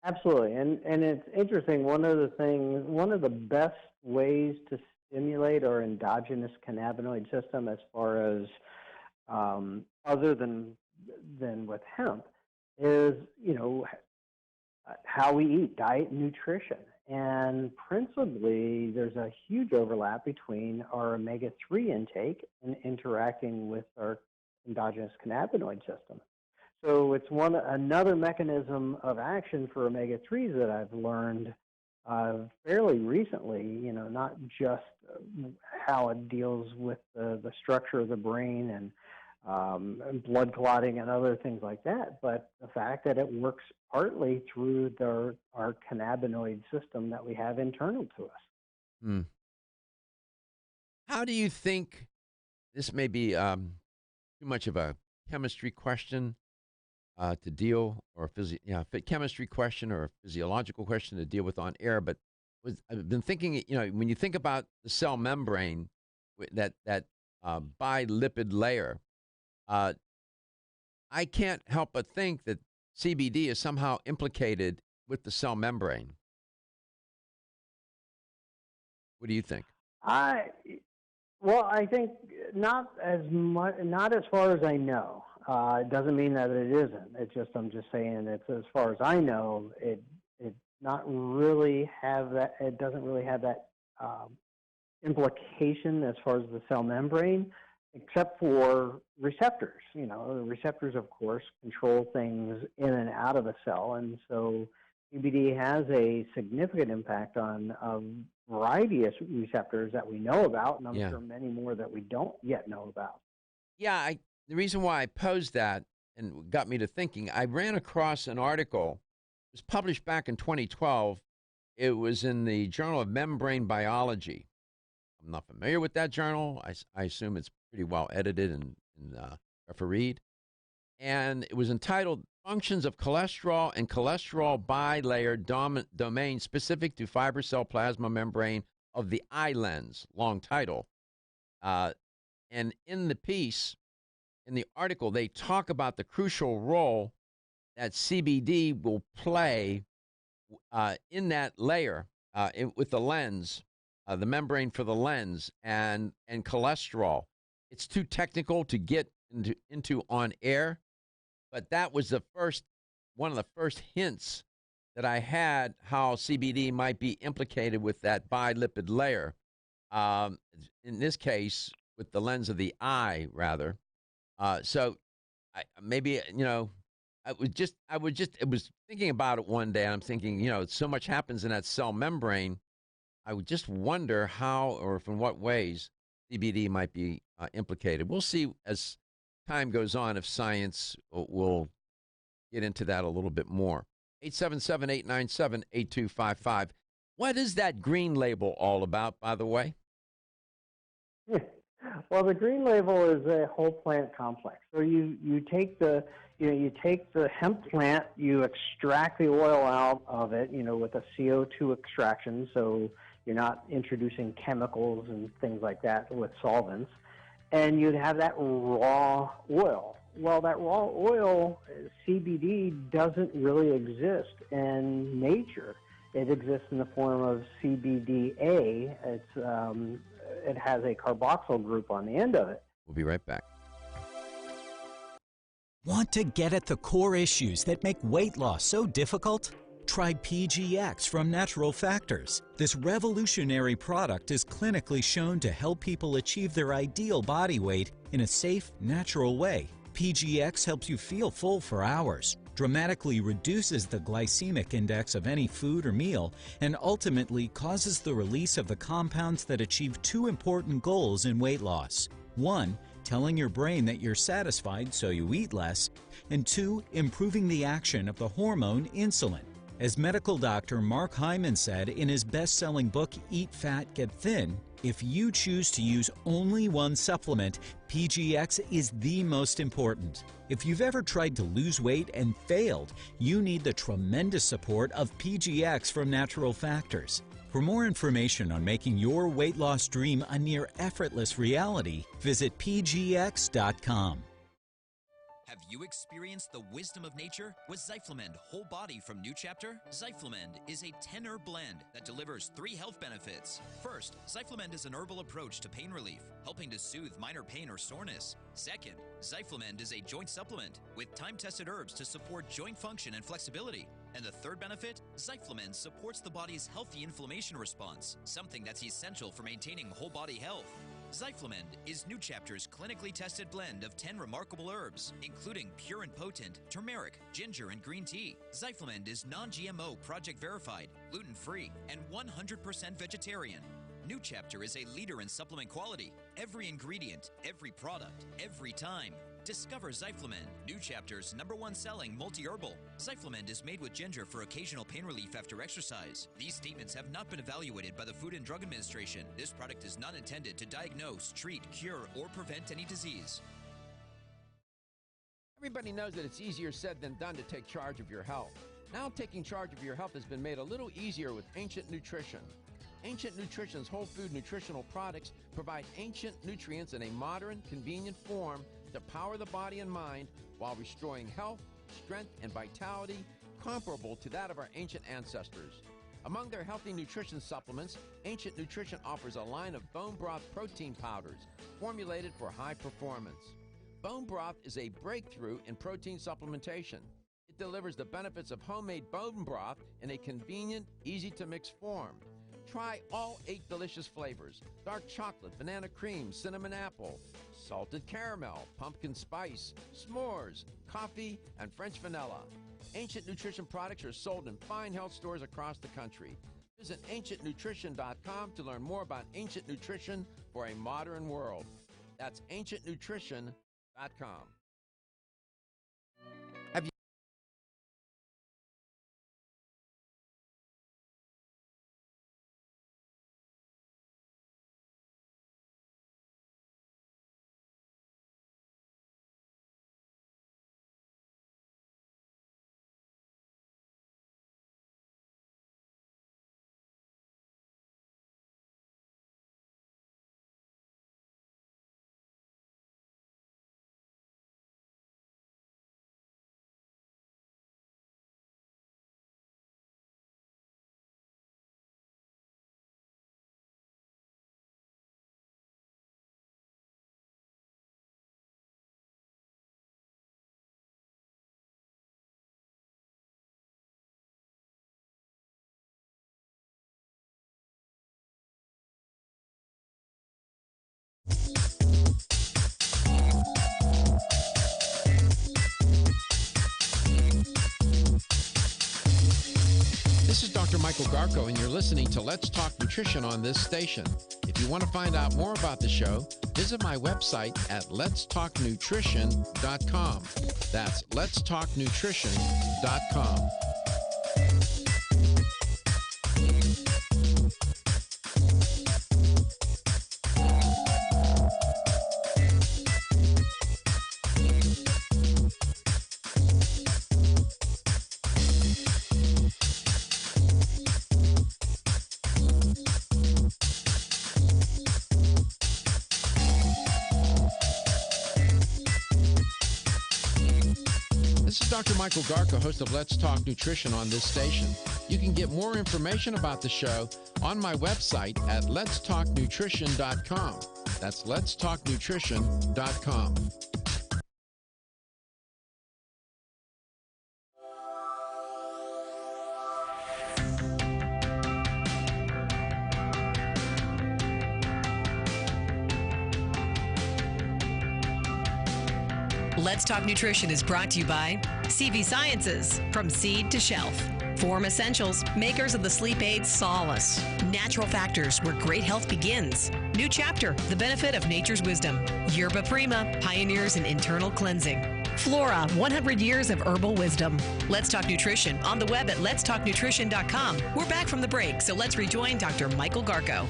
Absolutely, and it's interesting. One of the best ways to stimulate our endogenous cannabinoid system, as far as other than with hemp, is how we eat, diet, and nutrition. And principally, there's a huge overlap between our omega-3 intake and interacting with our endogenous cannabinoid system. So it's another mechanism of action for omega-3s that I've learned fairly recently, not just how it deals with the structure of the brain and blood clotting and other things like that, but the fact that it works partly through our cannabinoid system that we have internal to us. Hmm. How do you think, this may be too much of a chemistry question to deal, or chemistry question or physiological question to deal with on air, but I've been thinking, when you think about the cell membrane, that bilipid layer, I can't help but think that CBD is somehow implicated with the cell membrane. What do you think? I think not as far as I know. It doesn't mean that it isn't. I'm just saying it's, as far as I know, it not really have that. It doesn't really have that implication as far as the cell membrane, except for receptors. The receptors, of course, control things in and out of the cell, and so CBD has a significant impact on a variety of receptors that we know about, and I'm sure many more that we don't yet know about. Yeah, the reason why I posed that and got me to thinking, I ran across an article. It was published back in 2012. It was in the Journal of Membrane Biology. I'm not familiar with that journal. I assume it's pretty well edited and refereed. And it was entitled Functions of Cholesterol and Cholesterol Bilayer Domain Specific to Fiber Cell Plasma Membrane of the Eye Lens. Long title. And in the piece, in the article, they talk about the crucial role that CBD will play in that layer with the lens, the membrane for the lens, and cholesterol. It's too technical to get into on air, but that was one of the first hints that I had how CBD might be implicated with that bilipid layer. Um, in this case, with the lens of the eye, rather. So maybe it was thinking about it one day. And I'm thinking, so much happens in that cell membrane. I would just wonder how or if in what ways CBD might be implicated. We'll see as time goes on if science will get into that a little bit more. 877-897-8255. What is that green label all about, by the way? Well, the green label is a whole plant complex. So you take the hemp plant, you extract the oil out of it, with a CO2 extraction. So you're not introducing chemicals and things like that with solvents, and you'd have that raw oil. Well, that raw oil, CBD, doesn't really exist in nature. It exists in the form of CBDA. It has a carboxyl group on the end of it. We'll be right back. Want to get at the core issues that make weight loss so difficult? Try PGX from Natural Factors. This revolutionary product is clinically shown to help people achieve their ideal body weight in a safe, natural way. PGX helps you feel full for hours, dramatically reduces the glycemic index of any food or meal, and ultimately causes the release of the compounds that achieve two important goals in weight loss. One, telling your brain that you're satisfied so you eat less, and two, improving the action of the hormone insulin. As medical doctor Mark Hyman said in his best-selling book, Eat Fat, Get Thin, if you choose to use only one supplement, PGX is the most important. If you've ever tried to lose weight and failed, you need the tremendous support of PGX from Natural Factors. For more information on making your weight loss dream a near effortless reality, visit pgx.com. Have you experienced the wisdom of nature with Zyflamend Whole Body from New Chapter? Zyflamend is a 10-herb blend that delivers 3 health benefits. First, Zyflamend is an herbal approach to pain relief, helping to soothe minor pain or soreness. Second, Zyflamend is a joint supplement with time-tested herbs to support joint function and flexibility. And the third benefit, Zyflamend supports the body's healthy inflammation response, something that's essential for maintaining whole body health. Zyflamend is New Chapter's clinically tested blend of 10 remarkable herbs, including pure and potent turmeric, ginger, and green tea. Zyflamend is non-GMO, project verified, gluten-free, and 100% vegetarian. New Chapter is a leader in supplement quality. Every ingredient, every product, every time. Discover Zyflamend, New Chapter's #1 selling multi-herbal. Zyflamend is made with ginger for occasional pain relief after exercise. These statements have not been evaluated by the Food and Drug Administration. This product is not intended to diagnose, treat, cure, or prevent any disease. Everybody knows that it's easier said than done to take charge of your health. Now taking charge of your health has been made a little easier with Ancient Nutrition. Ancient Nutrition's whole food nutritional products provide ancient nutrients in a modern, convenient form to power the body and mind while restoring health, strength, and vitality comparable to that of our ancient ancestors. Among their healthy nutrition supplements, Ancient Nutrition offers a line of bone broth protein powders formulated for high performance. Bone broth is a breakthrough in protein supplementation. It delivers the benefits of homemade bone broth in a convenient, easy-to-mix form. Try all 8 delicious flavors: dark chocolate, banana cream, cinnamon apple, salted caramel, pumpkin spice, s'mores, coffee, and French vanilla. Ancient Nutrition products are sold in fine health stores across the country. Visit ancientnutrition.com to learn more about ancient nutrition for a modern world. That's ancientnutrition.com. Michael Garko, and you're listening to Let's Talk Nutrition on this station. If you want to find out more about the show, visit my website at letstalknutrition.com. That's letstalknutrition.com. This is Dr. Michael Garko, host of Let's Talk Nutrition on this station. You can get more information about the show on my website at letstalknutrition.com. That's letstalknutrition.com. Let's Talk Nutrition is brought to you by CV Sciences, from seed to shelf. Form Essentials, makers of the sleep aid Solace. Natural Factors, where great health begins. New Chapter, the benefit of nature's wisdom. Yerba Prima, pioneers in internal cleansing. Flora, 100 years of herbal wisdom. Let's Talk Nutrition on the web at letstalknutrition.com. We're back from the break, so let's rejoin Dr. Michael Garko.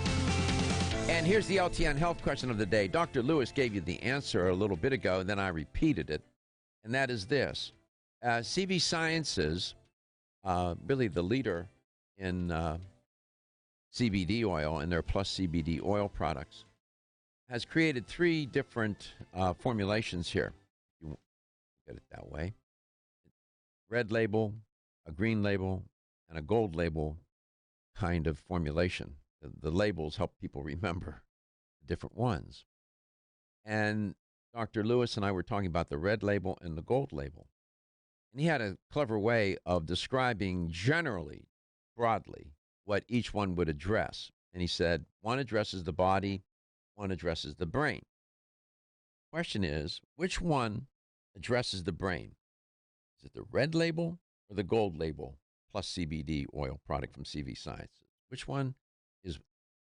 And here's the LTN health question of the day. Dr. Lewis gave you the answer a little bit ago, and then I repeated it. And that is this. CV Sciences, really the leader in CBD oil and their Plus CBD oil products, has created 3 different formulations here. If you look at it that way. Red label, a green label, and a gold label kind of formulation. The labels help people remember the different ones. And Dr. Lewis and I were talking about the red label and the gold label. And he had a clever way of describing generally, broadly, what each one would address. And he said, one addresses the body, one addresses the brain. Question is, which one addresses the brain? Is it the red label or the gold label plus CBD oil product from CV Sciences? Which one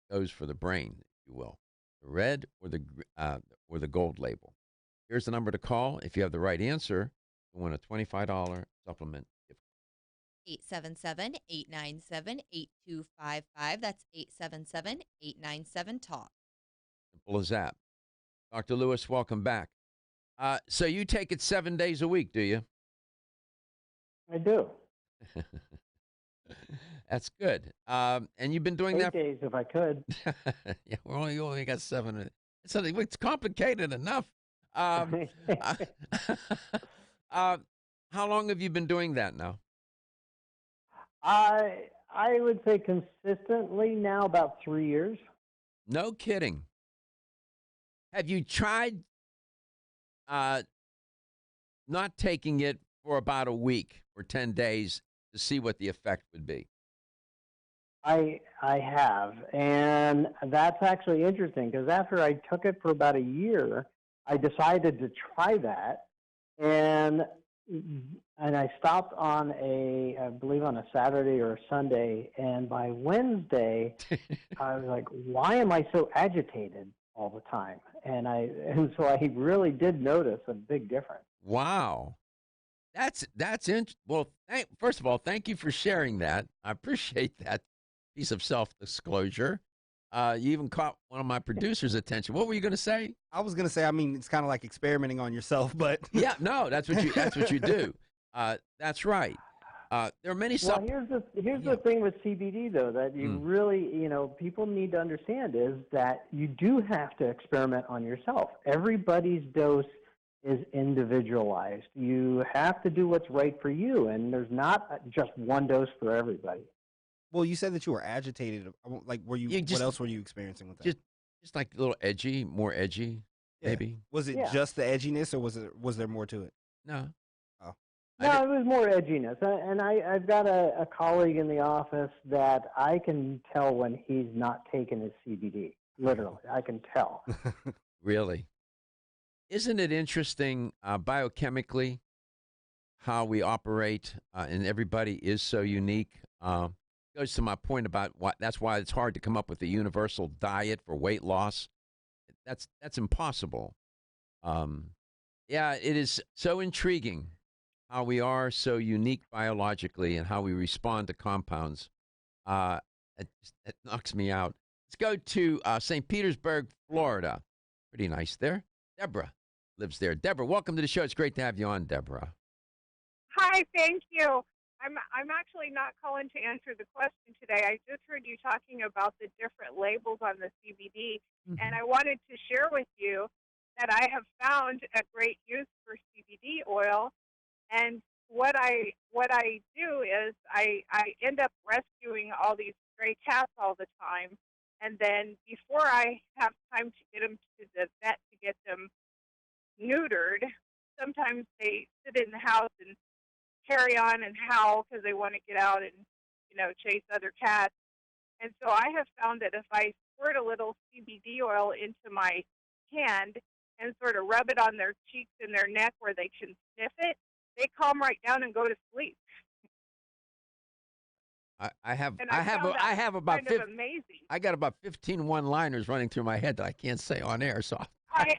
goes for the brain, if you will, the red or the gold label? Here's the number to call. If you have the right answer, you'll win a $25 supplement gift card. 877-897-8255. That's 877-897-TALK. Simple as that. Dr. Lewis, welcome back. So you take it 7 days a week, do you? I do. That's good. And you've been doing 8 that days if I could. Yeah, you only got 7. It's complicated enough. How long have you been doing that now? I would say consistently now about 3 years. No kidding. Have you tried not taking it for about a week or 10 days to see what the effect would be? I have, and that's actually interesting because after I took it for about a year, I decided to try that, and I stopped on I believe on a Saturday or a Sunday, and by Wednesday, I was like, why am I so agitated all the time? And so I really did notice a big difference. Wow. That's well, first of all, thank you for sharing that. I appreciate that piece of self-disclosure. You even caught one of my producers' attention. What were you going to say? I was going to say, I mean, it's kind of like experimenting on yourself, but yeah, no, that's what you do. That's right. There are many. Well, here's the thing with CBD though that you really, people need to understand is that you do have to experiment on yourself. Everybody's dose is individualized. You have to do what's right for you, and there's not just one dose for everybody. Well, you said that you were agitated. Like, what else were you experiencing with that? Just like a little edgy, more edgy, maybe. Was it just the edginess, or was there more to it? No. Oh. No, it was more edginess. And I've got a colleague in the office that I can tell when he's not taking his CBD. Literally, I can tell. Really? Isn't it interesting biochemically how we operate, and everybody is so unique? Because goes to my point about that's why it's hard to come up with a universal diet for weight loss. That's impossible. Yeah, it is so intriguing how we are so unique biologically and how we respond to compounds. It knocks me out. Let's go to St. Petersburg, Florida. Pretty nice there. Deborah lives there. Deborah, welcome to the show. It's great to have you on, Deborah. Hi, thank you. I'm actually not calling to answer the question today. I just heard you talking about the different labels on the CBD, and I wanted to share with you that I have found a great use for CBD oil. And what I do is I end up rescuing all these stray cats all the time, and then before I have time to get them to the vet to get them neutered, sometimes they sit in the house and carry on and howl because they want to get out and, chase other cats. And so I have found that if I squirt a little CBD oil into my hand and sort of rub it on their cheeks and their neck where they can sniff it, they calm right down and go to sleep. I have about amazing. I got about 15 one-liners running through my head that I can't say on air. So I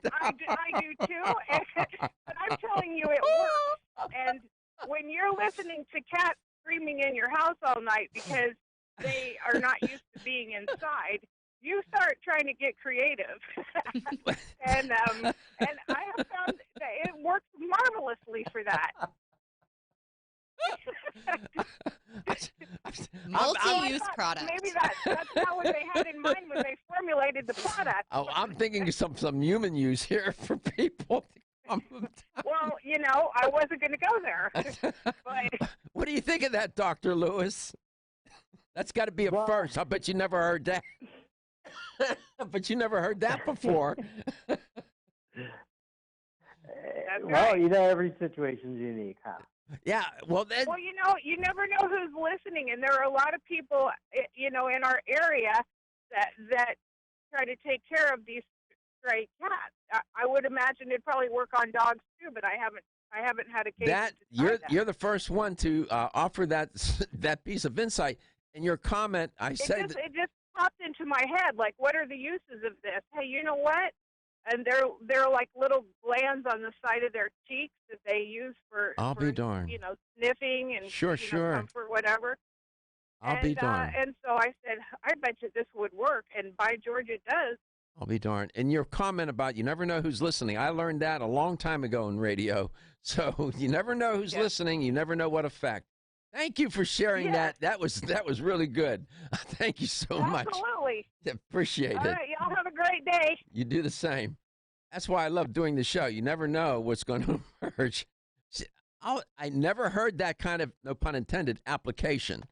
do too, but I'm telling you it works. And when you're listening to cats screaming in your house all night because they are not used to being inside, you start trying to get creative. and I have found that it works marvelously for that. Multi-use product. Maybe that's not what they had in mind when they formulated the product. Oh, I'm thinking some human use here for people. Well, I wasn't going to go there. But what do you think of that, Dr. Lewis? That's got to be a first. I bet you never heard that. But you never heard that before. Right. Every situation's unique, huh? Yeah, well, you never know who's listening, and there are a lot of people, in our area that try to take care of these stray cats. I would imagine it'd probably work on dogs too, but I haven't had occasion to try that. You're the first one to offer that piece of insight. In your comment, it just popped into my head. Like, what are the uses of this? Hey, you know what? And they're like little glands on the side of their cheeks that they use for be darned. Sniffing and sure. comfort, whatever. I'll be darned. And so I said, I bet you this would work, and by George, it does. I'll be darned. And your comment about you never know who's listening, I learned that a long time ago in radio. So you never know who's listening. You never know what effect. Thank you for sharing that. That was really good. Thank you so much. Absolutely. Appreciate it. All right, y'all have a great day. You do the same. That's why I love doing the show. You never know what's going to emerge. I never heard that kind of, no pun intended, application.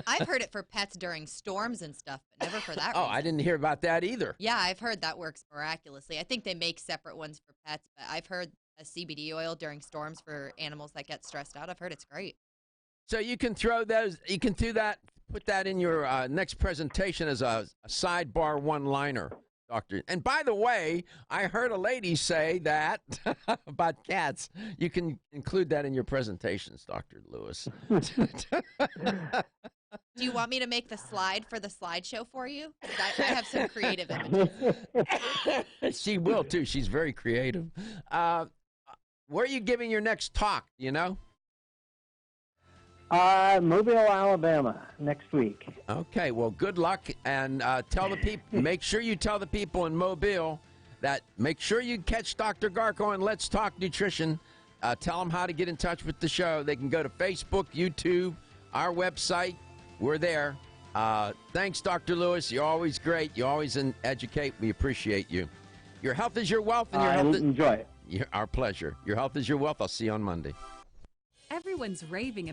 I've heard it for pets during storms and stuff, but never for that reason. I didn't hear about that either. Yeah, I've heard that works miraculously. I think they make separate ones for pets, but I've heard a CBD oil during storms for animals that get stressed out. I've heard it's great. So you can put that in your next presentation as a sidebar one-liner, Doctor. And by the way, I heard a lady say that about cats. You can include that in your presentations, Dr. Lewis. Do you want me to make the slide for the slideshow for you? I have some creative images. She will, too. She's very creative. Where are you giving your next talk, do you know? Mobile, Alabama, next week. Okay, well, good luck, and tell the people. Make sure you tell the people in Mobile that make sure you catch Dr. Garko and Let's Talk Nutrition. Tell them how to get in touch with the show. They can go to Facebook, YouTube, our website. We're there. Thanks, Dr. Lewis. You're always great. You always educate. We appreciate you. Your health is your wealth, and your health enjoy it. Our pleasure. Your health is your wealth. I'll see you on Monday. Everyone's raving